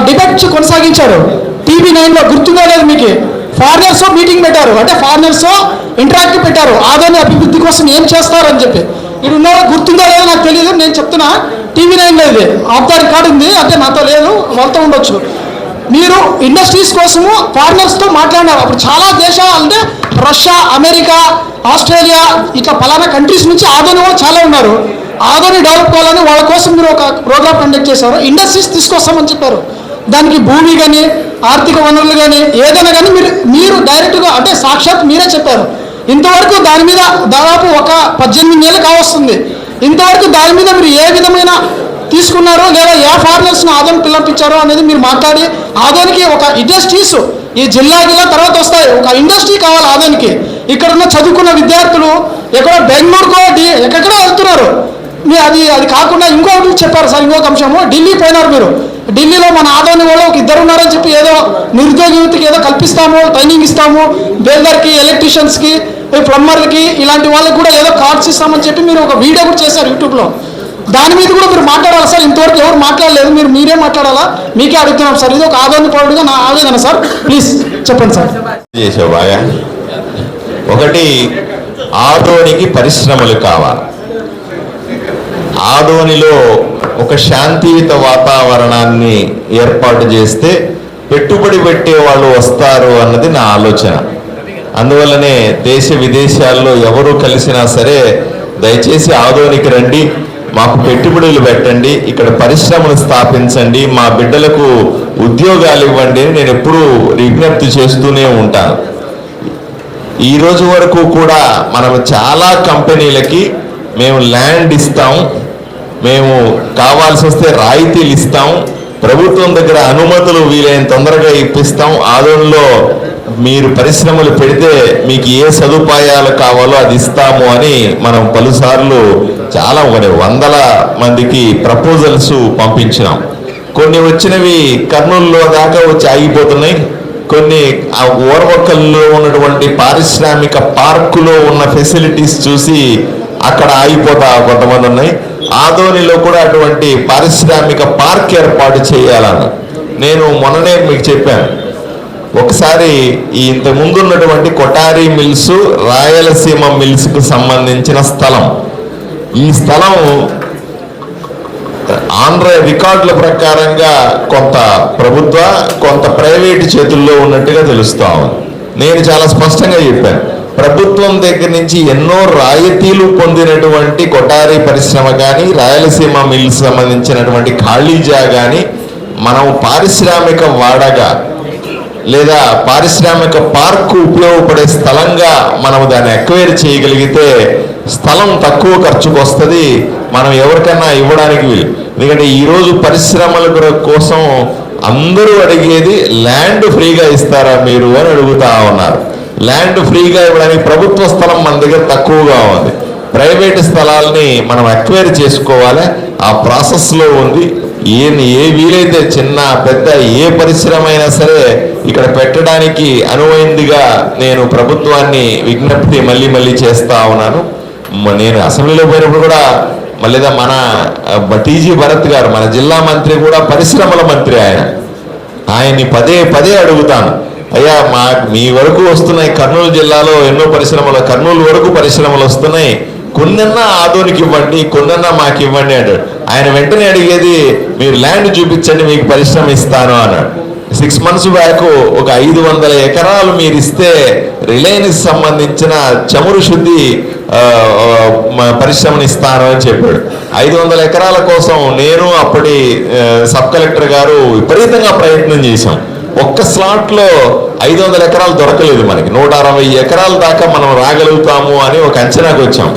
డిబేట్ కొనసాగించారు TV9లో, గుర్తుందో లేదు మీకు. ఫారినర్స్ మీటింగ్ పెట్టారు, అంటే ఫారినర్స్ ఇంటరాక్టివ్ పెట్టారు ఆదోని అభివృద్ధి కోసం ఏం చేస్తారని చెప్పి. ఇది ఉన్నారో గుర్తుందో లేదో నాకు తెలియదు, నేను చెప్తున్నా. TV9లో ఇది ఆఫ్ ద రికార్డ్ ఉంది, అంటే నాతో లేదు, వాళ్ళతో ఉండొచ్చు. మీరు ఇండస్ట్రీస్ కోసము ఫారినర్స్తో మాట్లాడినారు. అప్పుడు చాలా దేశాలు అంటే రష్యా, అమెరికా, ఆస్ట్రేలియా, ఇట్లా పలానా కంట్రీస్ నుంచి ఆదోని వాళ్ళు చాలా ఉన్నారు. ఆదోని డెవలప్ కావాలని వాళ్ళ కోసం మీరు ఒక ప్రోగ్రామ్ కండక్ట్ చేశారు. ఇండస్ట్రీస్ తీసుకొస్తామని చెప్పారు. దానికి భూమి కానీ, ఆర్థిక వనరులు కానీ, ఏదైనా కానీ మీరు డైరెక్ట్గా అంటే సాక్షాత్ మీరే చెప్పారు. ఇంతవరకు దాని మీద దాదాపు ఒక 18 ఏళ్ళు కావస్తుంది. ఇంతవరకు దాని మీద మీరు ఏ విధమైన తీసుకున్నారో, లేదా ఏ ఫారినర్స్ని ఆదోని పిలిపించారో అనేది మీరు మాట్లాడి, ఆదోనికి ఒక ఇండస్ట్రీస్ ఈ జిల్లాకి తర్వాత వస్తాయి. ఒక ఇండస్ట్రీ కావాలి ఆదోనికి. ఇక్కడ ఉన్న చదువుకున్న విద్యార్థులు ఎక్కడో బెంగళూరుకో ఎక్కడెక్కడో వెళ్తున్నారు. అది కాకుండా ఇంకొకటి చెప్పారు సార్, ఇంకొక అంశము. ఢిల్లీ పోయినారు మీరు. ఢిల్లీలో మన ఆదోని వాళ్ళు ఒక 2 ఉన్నారని చెప్పి ఏదో నిరుద్యోగ యువతకి ఏదో కల్పిస్తాము, ట్రైనింగ్ ఇస్తాము, బేల్దర్కి, ఎలక్ట్రీషియన్స్కి, ప్లంబర్లకి, ఇలాంటి వాళ్ళకి కూడా ఏదో కార్డ్స్ ఇస్తామని చెప్పి మీరు ఒక వీడియో కూడా చేశారు యూట్యూబ్లో. దాని మీద కూడా మీరు మాట్లాడాలి సార్. ఇంతవరకు ఎవరు మాట్లాడలేదు, మీరే మాట్లాడాలా. మీకే అడుగుతున్నాం సార్. ఇది ఒక ఆదోని పౌరుడిగా నా ఆవేదన సార్. ప్లీజ్ చెప్పండి సార్. చేసావు బాగా. ఒకటి, ఆదోనికి పరిశ్రమలు కావాలి. ఆదోనిలో ఒక శాంతియుత వాతావరణాన్ని ఏర్పాటు చేస్తే పెట్టుబడి పెట్టే వాళ్ళు వస్తారు అన్నది నా ఆలోచన. అందువల్లనే దేశ విదేశాల్లో ఎవరు కలిసినా సరే దయచేసి ఆదోనికి రండి, మాకు పెట్టుబడులు పెట్టండి, ఇక్కడ పరిశ్రమలు స్థాపించండి, మా బిడ్డలకు ఉద్యోగాలు ఇవ్వండి అని నేను ఎప్పుడూ విజ్ఞప్తి చేస్తూనే ఉంటాను. ఈ రోజు వరకు కూడా మనం చాలా కంపెనీలకి మేము ల్యాండ్ ఇస్తాం, మేము కావాల్సి వస్తే రాయితీలు ఇస్తాం, ప్రభుత్వం దగ్గర అనుమతులు వీలైన తొందరగా ఇప్పిస్తాం, ఆదోనిలో మీరు పరిశ్రమలు పెడితే మీకు ఏ సదుపాయాలు కావాలో అది ఇస్తాము అని మనం పలుసార్లు చాలా 100 మందికి ప్రపోజల్స్ పంపించినాం. కొన్ని వచ్చినవి కర్నూలులో దాకా వచ్చి ఆగిపోతున్నాయి. కొన్ని ఆ ఓర్వకల్లో ఉన్నటువంటి పారిశ్రామిక పార్కులో ఉన్న ఫెసిలిటీస్ చూసి అక్కడ ఆగిపోతా కొంతమంది ఉన్నాయి. ఆదోనిలో కూడా అటువంటి పారిశ్రామిక పార్క్ ఏర్పాటు చేయాలని నేను మొన్ననే మీకు చెప్పాను. ఒకసారి ఈ ఇంతకు ముందు ఉన్నటువంటి కొటారి మిల్స్, రాయలసీమ మిల్స్కు సంబంధించిన స్థలం, ఈ స్థలం ఆంధ్ర రికార్డుల ప్రకారంగా కొంత ప్రభుత్వ, కొంత ప్రైవేటు చేతుల్లో ఉన్నట్టుగా తెలుస్తా ఉంది. నేను చాలా స్పష్టంగా చెప్పాను, ప్రభుత్వం దగ్గర నుంచి ఎన్నో రాయితీలు పొందినటువంటి కొటారి పరిశ్రమ కానీ, రాయలసీమ మిల్స్ సంబంధించినటువంటి ఖాళీ జాగాని మనం పారిశ్రామిక వాడగా లేదా పారిశ్రామిక పార్కు ఉపయోగపడే స్థలంగా మనం దాన్ని ఎక్వైర్ చేయగలిగితే స్థలం తక్కువ ఖర్చుకు వస్తుంది, మనం ఎవరికైనా ఇవ్వడానికి వీలు. ఎందుకంటే ఈరోజు పరిశ్రమల కోసం అందరూ అడిగేది ల్యాండ్ ఫ్రీగా ఇస్తారా మీరు అని అడుగుతా ఉన్నారు. ల్యాండ్ ఫ్రీగా ఇవ్వడానికి ప్రభుత్వ స్థలం మన దగ్గర తక్కువగా ఉంది. ప్రైవేటు స్థలాల్ని మనం ఎక్వైర్ చేసుకోవాలి, ఆ ప్రాసెస్లో ఉంది. ఏ వీలైతే చిన్న పెద్ద ఏ పరిశ్రమ అయినా సరే ఇక్కడ పెట్టడానికి అనువైందిగా నేను ప్రభుత్వాన్ని విజ్ఞప్తి మళ్ళీ చేస్తా ఉన్నాను. నేను అసెంబ్లీలో పోయినప్పుడు కూడా మళ్ళీ మన టీజీ భరత్ గారు, మన జిల్లా మంత్రి కూడా పరిశ్రమల మంత్రి, ఆయన్ని పదే అడుగుతాను, అయ్యా మీ వరకు వస్తున్నాయి, కర్నూలు జిల్లాలో ఎన్నో పరిశ్రమలు, కర్నూలు వరకు పరిశ్రమలు వస్తున్నాయి, కొన్నన్నా ఆదోనికి ఇవ్వండి, కొన్నన్నా మాకు ఇవ్వండి అంటాడు. ఆయన వెంటనే అడిగేది మీరు ల్యాండ్ చూపించండి మీకు పరిశ్రమ ఇస్తాను అన్నాడు. 6 months బ్యాక్ ఒక 500 ఎకరాలు మీరు ఇస్తే రిలయన్స్ సంబంధించిన చమురు శుద్ధి పరిశ్రమని ఇస్తాను అని చెప్పాడు. 500 ఎకరాల కోసం నేను అప్పటి సబ్ కలెక్టర్ గారు విపరీతంగా ప్రయత్నం చేశాం. ఒక్క స్లాట్లో 500 ఎకరాలు దొరకలేదు మనకి. 160 ఎకరాల దాకా మనం రాగలుగుతాము అని ఒక అంచనాకు వచ్చాం.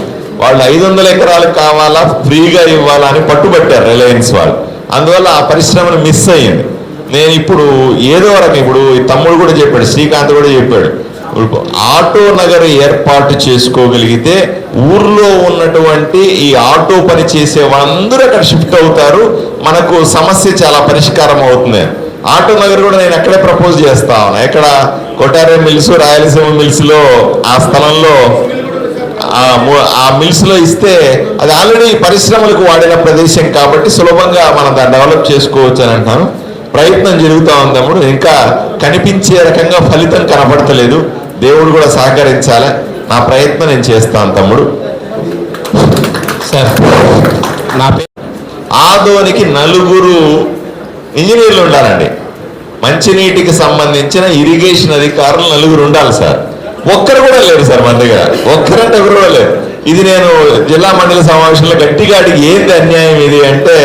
వాళ్ళు 500 ఎకరాలు కావాలా, ఫ్రీగా ఇవ్వాలా అని పట్టుబట్టారు రిలయన్స్ వాళ్ళు. అందువల్ల ఆ పరిశ్రమను మిస్ అయ్యింది. నేను ఇప్పుడు ఏదో రకం, ఇప్పుడు తమ్ముడు కూడా చెప్పాడు, శ్రీకాంత్ కూడా చెప్పాడు, ఆటో నగర్ ఏర్పాటు చేసుకోగలిగితే ఊర్లో ఉన్నటువంటి ఈ ఆటో పని చేసే వాళ్ళందరూ అక్కడ షిఫ్ట్ అవుతారు, మనకు సమస్య చాలా పరిష్కారం అవుతుంది. ఆటో నగర్ కూడా నేను అక్కడే ప్రపోజ్ చేస్తా ఉన్నా. ఇక్కడ కొటారే మిల్స్, రాయలసీమ మిల్స్ లో ఆ స్థలంలో ఆ మిల్స్ లో ఇస్తే అది ఆల్రెడీ పరిశ్రమలకు వాడిన ప్రదేశం కాబట్టి సులభంగా మనం దాన్ని డెవలప్ చేసుకోవచ్చు అని అంటాను. ప్రయత్నం జరుగుతూ ఉంది తమ్ముడు, ఇంకా కనిపించే రకంగా ఫలితం కనపడతలేదు. దేవుడు కూడా సహకరించాలి. నా ప్రయత్నం నేను చేస్తాను తమ్ముడు. సార్ నా పేరు ఆదోనికి 4 ఇంజనీర్లు ఉండాలండి. మంచినీటికి సంబంధించిన ఇరిగేషన్ అధికారులు 4 ఉండాలి సార్. ఒక్కరు కూడా లేరు సార్ మన దగ్గర, ఒక్కరంటే ఒకరు కూడా లేరు. ఇది నేను జిల్లా మండలి సమావేశంలో గట్టిగా అడిగి ఏంది అన్యాయం ఇది అంటే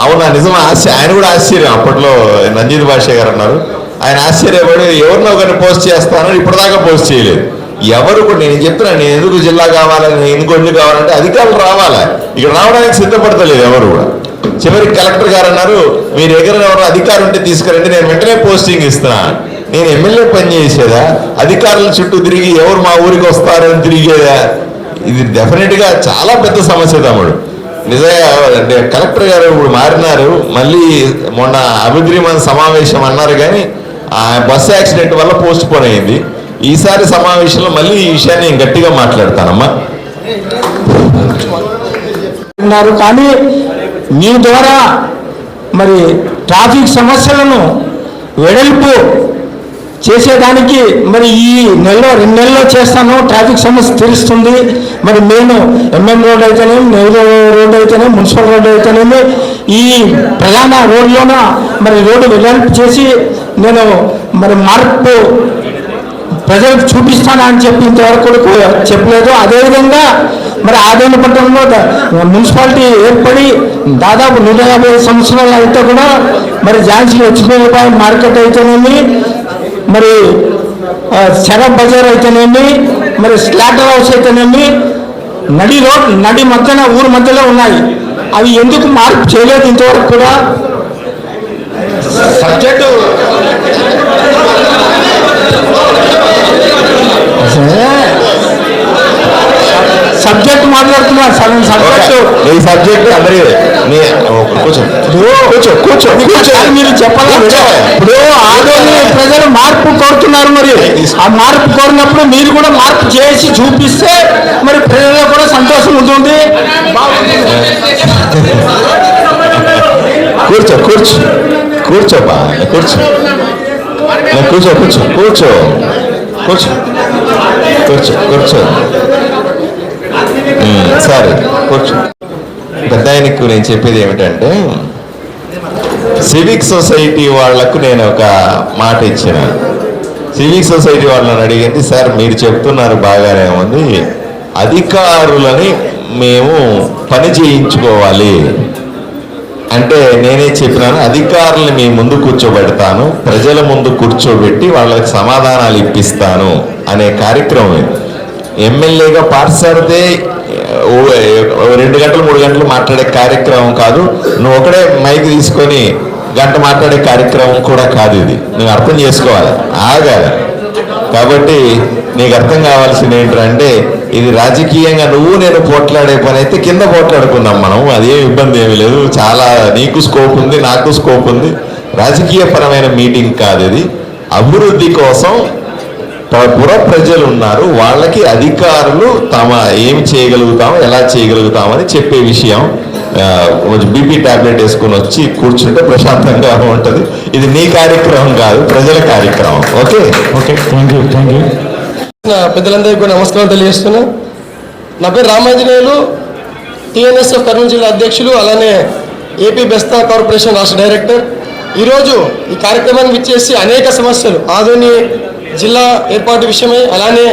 అవునా నిజం ఆయన కూడా ఆశ్చర్యం. అప్పట్లో నంజిత్ భాష గారు అన్నారు, ఆయన ఆశ్చర్యపడి ఎవరినో ఒకరిని పోస్ట్ చేస్తానని ఇప్పటిదాకా పోస్ట్ చేయలేదు. ఎవరు కూడా నేను చెప్తున్నా, నేను ఎందుకు జిల్లా కావాలని, ఎందుకు కావాలంటే అధికారులు రావాలా, ఇక్కడ రావడానికి సిద్ధపడతలేదు ఎవరు కూడా. చివరికి కలెక్టర్ గారు అన్నారు, మీరు ఎవరు అధికారం ఉంటే తీసుకురండి, నేను వెంటనే పోస్టింగ్ ఇస్తున్నా. నేను ఎమ్మెల్యే పని చేసేదా, అధికారుల చుట్టూ తిరిగి ఎవరు మా ఊరికి వస్తారని తిరిగేదా? ఇది డెఫినెట్ గా చాలా పెద్ద సమస్య తమ్ముడు. నిజంగా కలెక్టర్ గారు ఇప్పుడు మారినారు, మళ్ళీ మొన్న అభిగ్రీమన్ సమావేశం అన్నారు కానీ ఆ బస్సు యాక్సిడెంట్ వల్ల పోస్ట్ పోన్ అయింది. ఈసారి సమావేశంలో మళ్ళీ ఈ విషయాన్ని నేను గట్టిగా మాట్లాడతానమ్మా. కానీ మీ ద్వారా మరి ట్రాఫిక్ సమస్యలను వెడల్పు చేసేదానికి మరి ఈ 2 నెలల్లో చేస్తాను, ట్రాఫిక్ సమస్య తీరుస్తుంది. మరి నేను ఎంఎం రోడ్ అయితేనేమి, నెహ్రూ రోడ్ అయితేనేమి, మున్సిపల్ రోడ్ అయితేనేమి, ఈ ప్రధాన రోడ్లోన మరి రోడ్డు వెడల్పు చేసి నేను మరి మార్పు ప్రజలకు చూపిస్తాను అని చెప్పి ఇంతవరకు చెప్పలేదు. అదేవిధంగా మరి ఆదోని పట్టణంలో మున్సిపాలిటీ ఏర్పడి దాదాపు 150 సంవత్సరాలు అయితే కూడా మరి ఝాన్సీ లక్ష్మీబాయి మార్కెట్ అయితేనేమి, మరి శరబ్ బజార్ అయితేనేమి, మరి స్లాటర్ హౌస్ అయితేనేమి, నడి మధ్యన ఊరు మధ్యలో ఉన్నాయి. అవి ఎందుకు మార్పు చేయలేదు ఇంతవరకు కూడా? సబ్జెక్ట్ మాట్లాడుతున్నారు సార్. సబ్జెక్ట్ కూర్చో మీరు చెప్పాలి. ఇప్పుడు ఆదోని ప్రజలు మార్పు కోరుతున్నారు, మరి ఆ మార్పు కోరినప్పుడు మీరు కూడా మార్పు చేసి చూపిస్తే మరి ప్రజల్లో కూడా సంతోషం ఉంటుంది. కూర్చోపా కూర్చో సరే కూర్చో. పెద్ద ఆయనకు నేను చెప్పేది ఏమిటంటే, సివిక్ సొసైటీ వాళ్లకు నేను ఒక మాట ఇచ్చిన. సివిక్ సొసైటీ వాళ్ళని అడిగింది, సార్ మీరు చెప్తున్నారు బాగానే ఉంది, అధికారులని మేము పని చేయించుకోవాలి అంటే నేనే చెప్పినాను, అధికారులను మీ ముందు కూర్చోబెడతాను, ప్రజల ముందు కూర్చోబెట్టి వాళ్ళకి సమాధానాలు ఇప్పిస్తాను అనే కార్యక్రమం. ఎమ్మెల్యేగా పార్సారితే 2 గంటలు 3 గంటలు మాట్లాడే కార్యక్రమం కాదు. నువ్వు ఒకడే మైక్ తీసుకొని గంట మాట్లాడే కార్యక్రమం కూడా కాదు. ఇది నువ్వు అర్థం చేసుకోవాలి, ఆగాలి. కాబట్టి నీకు అర్థం కావాల్సింది ఏంటంటే, ఇది రాజకీయంగా నువ్వు నేను పోట్లాడే పని అయితే కింద పోట్లాడుకుందాం మనం, అదేం ఇబ్బంది ఏమీ లేదు. చాలా నీకు స్కోప్ ఉంది, నాకు స్కోప్ ఉంది. రాజకీయ పరమైన మీటింగ్ కాదు ఇది. అభివృద్ధి కోసం పుర ప్రజలు ఉన్నారు, వాళ్ళకి అధికారులు ఏం చేయగలుగుతాం, ఎలా చేయగలుగుతామని చెప్పే విషయం. బీపీ టాబ్లెట్ వేసుకుని వచ్చి కూర్చుంటే ప్రశాంతంగా ఉంటుంది. ఇది నీ కార్యక్రమం కాదు, ప్రజల కార్యక్రమం. Okay thank you. పెద్దలందరికీ కూడా నమస్కారం తెలియజేస్తున్నా. నా పేరు రామాంజనేయులు, టీఎన్ఎస్ఎఫ్ కర్నూలు జిల్లా అధ్యక్షులు, అలానే ఏపీ బెస్తా కార్పొరేషన్ రాష్ట్ర డైరెక్టర్. ఈరోజు ఈ కార్యక్రమానికి విచ్చేసి అనేక సమస్యలు ఆదోని జిల్లా ఏర్పాటు విషయమై, అలానే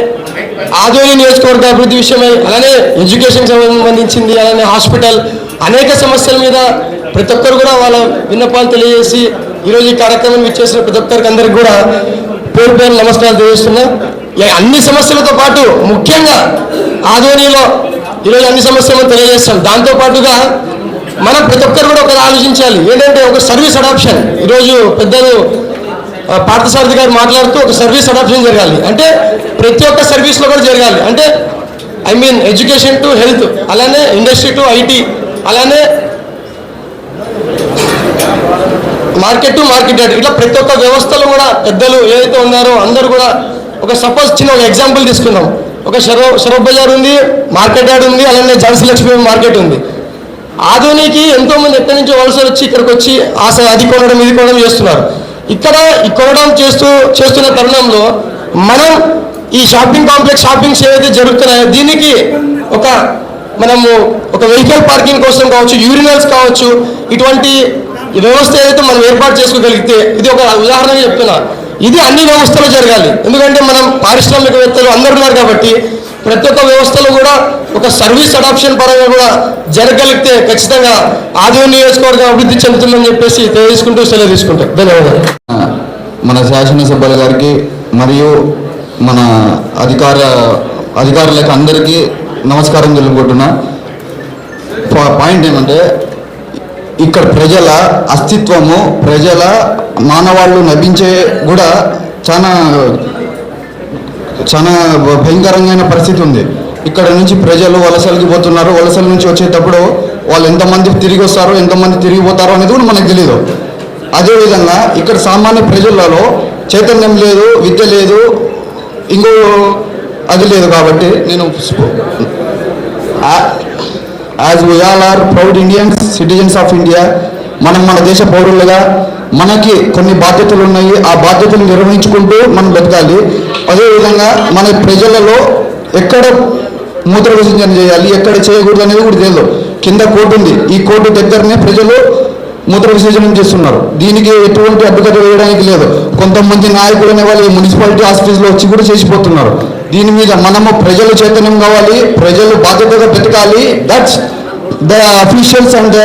ఆదోని నియోజకవర్గ అభివృద్ధి విషయమై, అలానే ఎడ్యుకేషన్ సంబంధించింది, అలానే హాస్పిటల్, అనేక సమస్యల మీద ప్రతి ఒక్కరు కూడా వాళ్ళ విన్నపాలు తెలియజేసి ఈరోజు ఈ కార్యక్రమం విచ్చేసిన ప్రతి ఒక్కరికి అందరికి కూడా పేరు పేరు నమస్కారాలు తెలియజేస్తున్నా. అన్ని సమస్యలతో పాటు ముఖ్యంగా ఆదోనిలో ఈరోజు అన్ని సమస్యలను తెలియజేస్తాం. దాంతోపాటుగా మనం ప్రతి ఒక్కరు కూడా ఒకటి ఆలోచించాలి, ఏంటంటే ఒక సర్వీస్ అడాప్షన్. ఈరోజు పెద్దలు పార్థసారథి గారు మాట్లాడుతూ ఒక సర్వీస్ అడాప్షన్ జరగాలి, అంటే ప్రతి ఒక్క సర్వీస్లో కూడా జరగాలి. అంటే I mean education to health, అలానే ఇండస్ట్రీ టు ఐటీ, అలానే మార్కెట్ టు మార్కెట్ యార్డ్, ఇట్లా ప్రతి ఒక్క వ్యవస్థలో కూడా పెద్దలు ఏదైతే ఉన్నారో అందరూ కూడా ఒక సపోజ్ చిన్న ఒక ఎగ్జాంపుల్ తీసుకుందాం. ఒక షరఫ్ బజార్ ఉంది, మార్కెట్ యార్డ్ ఉంది, అలానే ఝాన్సీ లక్ష్మీ మార్కెట్ ఉంది. ఆధునికి ఎంతో మంది ఎక్కడి నుంచో వలసలు వచ్చి ఇక్కడికి వచ్చి అది కొనడం ఇది కొనడం చేస్తున్నారు. ఇక్కడ ఈ కొనడం చేస్తున్న తరుణంలో మనం ఈ షాపింగ్ కాంప్లెక్స్ షాపింగ్స్ ఏవైతే జరుగుతున్నాయో దీనికి మనము ఒక వెహికల్ పార్కింగ్ కోసం కావచ్చు, యూరినల్స్ కావచ్చు, ఇటువంటి వ్యవస్థ ఏదైతే మనం ఏర్పాటు చేసుకోగలిగితే, ఇది ఒక ఉదాహరణగా చెప్తున్నా, ఇది అన్ని వ్యవస్థలో జరగాలి. ఎందుకంటే మనం పారిశ్రామికవేత్తలు అందరు ఉన్నారు కాబట్టి ప్రతి ఒక్క వ్యవస్థలో కూడా ఒక సర్వీస్ అడాప్షన్ పరంగా కూడా జరగలిగితే ఖచ్చితంగా ఆదోని నియోజకవర్గం అభివృద్ధి చెందుతుందని చెప్పేసి తెలియజేసుకుంటూ సెలవు తీసుకుంటాం. ధన్యవాదాలు. మన శాసనసభ్యుల గారికి మరియు మన అధికారులకు అందరికీ నమస్కారం తెలుపుకుంటున్నా. పాయింట్ ఏమంటే ఇక్కడ ప్రజల అస్తిత్వము, ప్రజల మానవాళ్ళు లభించే కూడా చాలా భయంకరమైన పరిస్థితి ఉంది. ఇక్కడ నుంచి ప్రజలు వలసలకి పోతున్నారు. వలసల నుంచి వచ్చేటప్పుడు వాళ్ళు ఎంతమంది తిరిగి వస్తారో, ఎంతమంది తిరిగిపోతారో అనేది కూడా మనకు తెలియదు. అదేవిధంగా ఇక్కడ సామాన్య ప్రజలలో చైతన్యం లేదు, విద్య లేదు, ఇంకో అది లేదు. కాబట్టి నేను as we all are proud Indians, citizens of India, మనం మన దేశ పౌరులుగా మనకి కొన్ని బాధ్యతలు ఉన్నాయి. ఆ బాధ్యతలు నిర్వహించుకుంటూ మనం బతకాలి. అదేవిధంగా మన ప్రజలలో ఎక్కడ మూత్ర విసర్జన చేయాలి, ఎక్కడ చేయకూడదు అనేది కూడా తెలియదు. కింద కోర్టు ఉంది, ఈ కోర్టు దగ్గరనే ప్రజలు మూత్ర విసర్జనం చేస్తున్నారు. దీనికి ఎటువంటి అడ్డుకట్ట వేయడానికి లేదు. కొంతమంది నాయకులు అనే వాళ్ళు మున్సిపాలిటీ ఆఫీసులో వచ్చి కూడా చేసిపోతున్నారు. దీని మీద మనము ప్రజలు చైతన్యం కావాలి, ప్రజలు బాధ్యతగా బ్రతకాలి. That's the officials and the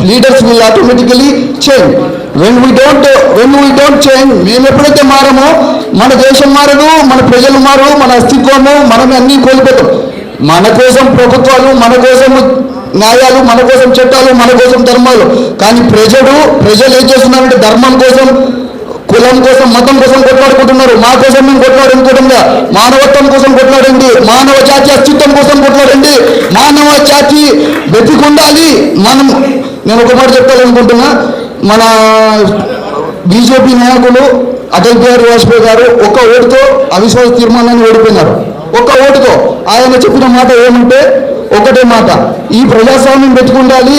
leaders will automatically change. When we don't change, మేము ఎప్పుడైతే మారమో మన దేశం మారదు, మన ప్రజలు మారు, మన అస్తిత్వము మనమే అన్ని కోల్పోతాం. మన కోసం ప్రభుత్వాలు, మన కోసం న్యాయాలు, మన కోసం చట్టాలు, మన కోసం ధర్మాలు. కానీ ప్రజలు ఏం చేస్తున్నారంటే ధర్మం కోసం, కులం కోసం, మతం కోసం కొట్లాడుకుంటున్నారు. మా కోసం మేము కొట్లాడుకుంటుందా? మానవత్వం కోసం కొట్లాడండి, మానవ జాతి అస్తిత్వం కోసం కొట్లాడండి, మానవ జాతి బతికుండాలి. నేను ఒక మాట చెప్పాలనుకుంటున్నా, మన బీజేపీ నాయకులు అటల్ బిహారీ వాజ్పేయి గారు ఒక్క ఓటుతో అవిశ్వాస తీర్మానాన్ని ఓడిపోయినారు. ఒక్క ఓటుతో ఆయన చెప్పిన మాట ఏమంటే ఒకటే మాట, ఈ ప్రజాస్వామ్యం పెట్టుకుండాలి,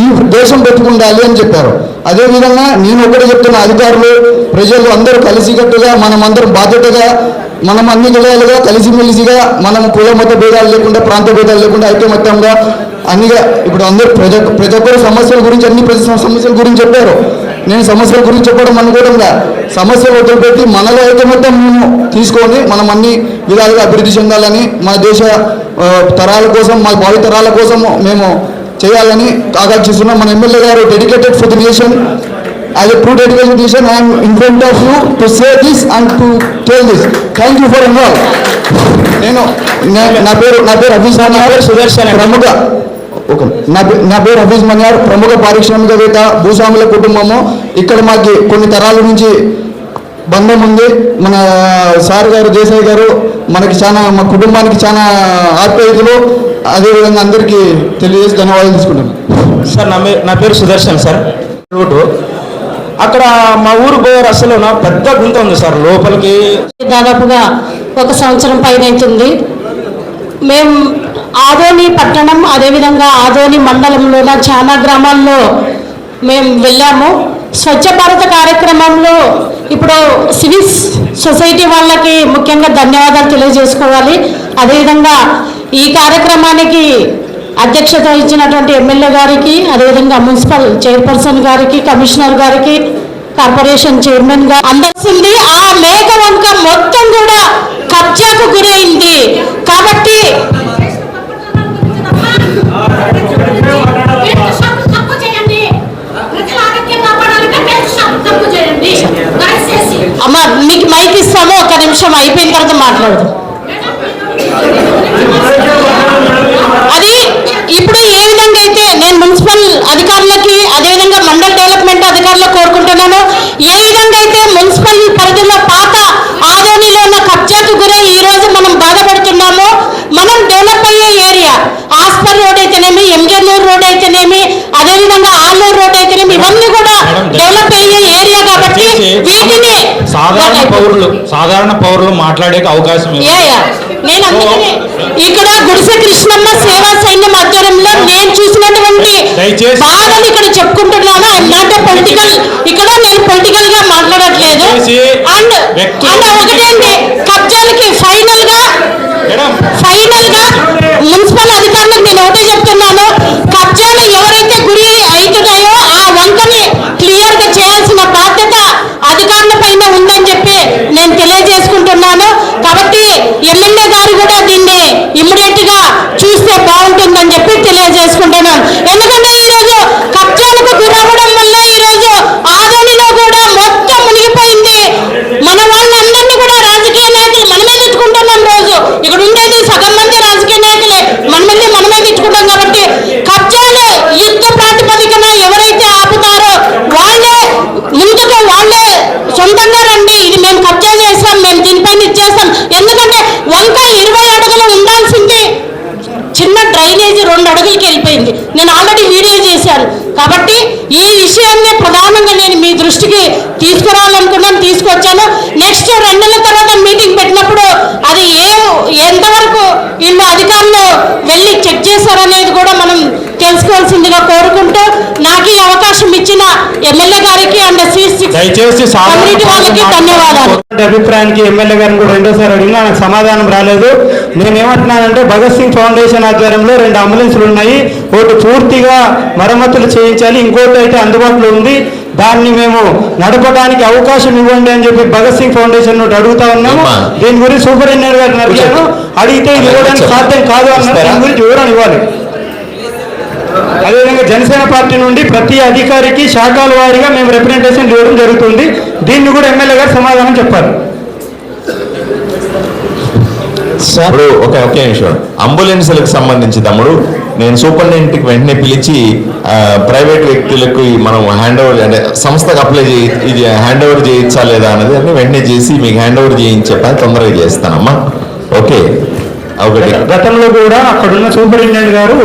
ఈ దేశం పెట్టుకుండాలి అని చెప్పారు. అదేవిధంగా నేను ఒకటే చెప్తున్నా, అధికారులు, ప్రజలు అందరూ కలిసికట్టుగా, మనం అందరం బాధ్యతగా, మనం అన్ని విధాలుగా కలిసిమెలిసిగా, మనం కుల మత భేదాలు లేకుండా, ప్రాంత భేదాలు లేకుండా ఐకమత్యంగా అన్నిగా ఇప్పుడు అందరూ ప్రతి ఒక్కరు సమస్యల గురించి, అన్ని సమస్యల గురించి చెప్పారు. నేను సమస్యల గురించి చెప్పడం అనుకోవడంగా సమస్యలు వదిలిపెట్టి మనలో ఐకమత్యం తీసుకొని మనం అన్ని విధాలుగా అభివృద్ధి చెందాలని, మన దేశ తరాల కోసం, మా భావి తరాల కోసం మేము చేయాలని ఆకాంక్షిస్తున్నాం. మన ఎమ్మెల్యే గారు dedicated for the nation. As a true dedicated nation I am in front of you to say this and to tell this. Thank you for involve. నా పేరు హఫీజ్ మన్యార్, ప్రముఖ నా పేరు హఫీజ్ మన్యార్, ప్రముఖ పారిశ్రామికవేత్త, భూస్వాముల కుటుంబము. ఇక్కడ మాకు కొన్ని తరాల నుంచి బంధం ఉంది. మన సార్ గారు, దేశాయ్ గారు మనకి చాలా, మా కుటుంబానికి చాలా ఆప్యాయతలు. అదేవిధంగా అందరికీ తెలియజేసి ధన్యవాదాలు తీసుకుంటాను. సార్ నా పేరు సుదర్శన్ సార్. రోడ్డు అక్కడ మా ఊరు పోయారు, అసలు నా పెద్ద గుంత ఉంది సార్ లోపలికి. దాదాపుగా 1 సంవత్సరం పైన అవుతుంది. మేము ఆదోని పట్టణం, అదేవిధంగా ఆదోని మండలంలో చాలా గ్రామాల్లో మేము వెళ్ళాము. స్వచ్ఛ భారత కార్యక్రమంలో ఇప్పుడు సివిక్స్ సొసైటీ వాళ్ళకి ముఖ్యంగా ధన్యవాదాలు తెలియజేసుకోవాలి. అదేవిధంగా ఈ కార్యక్రమానికి అధ్యక్షత ఇచ్చినటువంటి ఎమ్మెల్యే గారికి, అదేవిధంగా మున్సిపల్ చైర్పర్సన్ గారికి, కమిషనర్ గారికి, కార్పొరేషన్ చైర్మన్ గా అందరిస్తుంది. ఆ మేక వంక మొత్తం కూడా కబ్జాకు గురైంది. కాబట్టి అమ్మ మీకు మైక్ ఇస్తాము, ఒక నిమిషం అయిపోయిన తర్వాత మాట్లాడదాం. అది ఇప్పుడు ఏ విధంగా అయితే నేను మున్సిపల్ అధికారులకి అదేవిధంగా మండల డెవలప్మెంట్ అధికారులకు కోరుకుంటున్నాను, ఏ విధంగా అయితే మున్సిపల్ పరిధిలో పాత ఆదోనిలో ఉన్న కబ్జాకు గురై ఈ రోజు మనం బాధపడుతున్నామో, మనం డెవలప్ అయ్యే ఏరియా ఆస్పర్ రోడ్ అయితేనేమి, ఎంజర్నూరు రోడ్ అయితేనేమి, అదేవిధంగా ఆలూరు రోడ్ అయితేనేమి, ఇవన్నీ కూడా డెవలప్ అయ్యే ఏరియా కాబట్టి వీటిని సాధారణ పౌరులు మాట్లాడే అవకాశం నేను అందుకనే ఇక్కడ గుడిసె కృష్ణమ్మ సేవా సైన్యం ఆధ్వర్యంలో నేను చూసినటువంటి బాధలు ఇక్కడ చెప్పుకుంటున్నాను. ఐఎమ్ నాట్ పొలిటికల్, ఇక్కడ నేను పొలిటికల్ గా మాట్లాడట్లేదు. అండ్ ఒకటేంటి, కబ్జాలకి ఫైనల్ గా మున్సిపల్ అధికారులకు నేను ఒకటే చెప్తున్నాను, కబ్జాలు ఎవరైతే గురి అవుతున్నాయో ఆ వంకని క్లియర్ గా చేయాల్సిన బాధ్యత అధికారుల పైన ఉందని చెప్పి నేను తెలియజేసుకుంటున్నాను. కాబట్టి ఎమ్మెల్యే గారు కూడా దీన్ని ఇమ్మీడియట్ గా చూస్తే బాగుంటుందని చెప్పి తెలియజేసుకుంటున్నాను. ఎందుకంటే ఈ రోజు కబ్జాలకు గురవడం వల్ల ఈ రోజు ఆదోనిలో కూడా మొత్తం మునిగిపోయింది. మన వాళ్ళందరినీ కూడా రాజకీయ నాయకులు మనమే తెచ్చుకుంటున్నాం. రోజు ఇక్కడ ఉండేది సగం మంది రాజకీయ నాయకులే, మనమే తెచ్చుకుంటాం. కాబట్టి కబ్జాలు యుద్ధ ప్రాతిపదికన ఎవరైతే ఆపుతారో వాళ్ళే ముందుకు వాళ్ళే సొంతంగా రండి, ఇది మేము కబ్జా చేస్తాం, మేము దీనిపైన ఇచ్చేస్తాం. ఎందుకంటే వంక 20 అడుగులు ఉండాల్సింది చిన్న డ్రైనేజీ 2 అడుగులకి వెళ్ళిపోయింది. నేను ఆల్రెడీ వీడియో చేశాను. కాబట్టి ఈ విషయాన్ని ప్రధానంగా నేను మీ దృష్టికి తీసుకురావాలనుకున్నాను, తీసుకొచ్చాను. నెక్స్ట్ 2 నెలల తర్వాత మీటింగ్ పెట్టినప్పుడు అది ఎంతవరకు వీళ్ళు అధికారులు వెళ్ళి చెక్ చేశారనేది కూడా మనం తెలుసుకోవాల్సిందిగా కోరుకుంటూ నాకు ఈ అవకాశం ఇచ్చిన ఎమ్మెల్యే గారికి అండ్ కమ్యూనిటీ వాళ్ళకి ధన్యవాదాలు. అభిప్రాయానికి ఎమ్మెల్యే గారిని కూడా రెండోసారి అడిగినా నాకు సమాధానం రాలేదు. నేనేమంటున్నానంటే భగత్ సింగ్ ఫౌండేషన్ ఆధ్వర్యంలో 2 అంబులెన్స్లు ఉన్నాయి, ఒకటి పూర్తిగా మరమ్మతులు చేయించాలి, ఇంకోటి అయితే అందుబాటులో ఉంది, దాన్ని మేము నడపడానికి అవకాశం ఇవ్వండి అని చెప్పి భగత్ సింగ్ ఫౌండేషన్ నుండి అడుగుతా ఉన్నాము. దీని గురించి సూపరింటెండెంట్ గారిని అడిగాను, అడిగితే ఇది ఇవ్వడానికి సాధ్యం కాదు అన్నారు. దీని గురించి వివరణ ఇవ్వాలి. అదేవిధంగా జనసేన పార్టీ నుండి ప్రతి అధికారికి శాఖల వారీగా మేము రిప్రజెంటేషన్ ఇవ్వడం జరుగుతుంది. దీన్ని కూడా ఎమ్మెల్యే గారు సమాధానం చెప్పారు. ఇప్పుడు ఒకే నిమిషం, అంబులెన్స్లకు సంబంధించి తమ్ముడు నేను సూపరింటెండెంట్కి వెంటనే పిలిచి ప్రైవేట్ వ్యక్తులకు మనం హ్యాండ్ ఓవర్ అంటే సంస్థకు అప్లై ఇది హ్యాండ్ ఓవర్ చేయించా లేదా అనేది అన్ని వెంటనే చేసి మీకు హ్యాండ్ ఓవర్ చేయించే తొందరగా చేస్తానమ్మా. ఓకే. ఒకటి గతంలో కూడా అక్కడున్న సూపరింటెండెంట్ గారు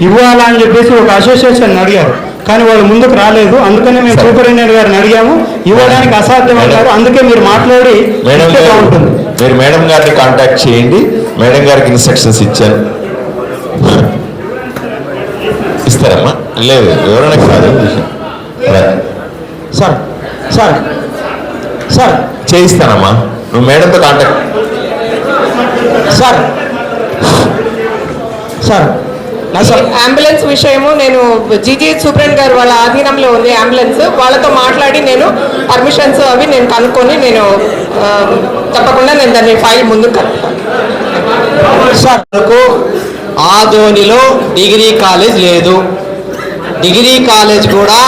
ఇవ్వాలా అని చెప్పేసి ఒక అసోసియేషన్ అడిగారు, కానీ వాళ్ళు ముందుకు రాలేదు. అందుకనే మేము సూపరింటెండెంట్ గారిని అడిగాము, ఇవ్వడానికి అసాధ్యం అన్నారు. అందుకే మీరు మాట్లాడి బాగుంటుంది. మీరు మేడం గారిని కాంటాక్ట్ చేయండి, మేడం గారికి ఇన్స్ట్రక్షన్స్ ఇచ్చాను. ఇస్తారమ్మా? లేదు, వివరణ కాదు. సార్ సార్ సార్ చేయిస్తానమ్మా, నువ్వు మేడంతో కాంటాక్ట్. సార్ సార్ అంబులెన్స్ విషయము నేను జీజీ సూపరింటెండెంట్ గారు వాళ్ళ ఆధీనంలో ఉంది అంబులెన్స్, వాళ్ళతో మాట్లాడి నేను పర్మిషన్స్ అవి నేను కనుక్కొని నేను తప్పకుండా నేను దాన్ని ఫైల్ ముందుకు కలుపుతాను. సార్, ఆదోనిలో డిగ్రీ కాలేజ్ లేదు, డిగ్రీ కాలేజ్ కూడా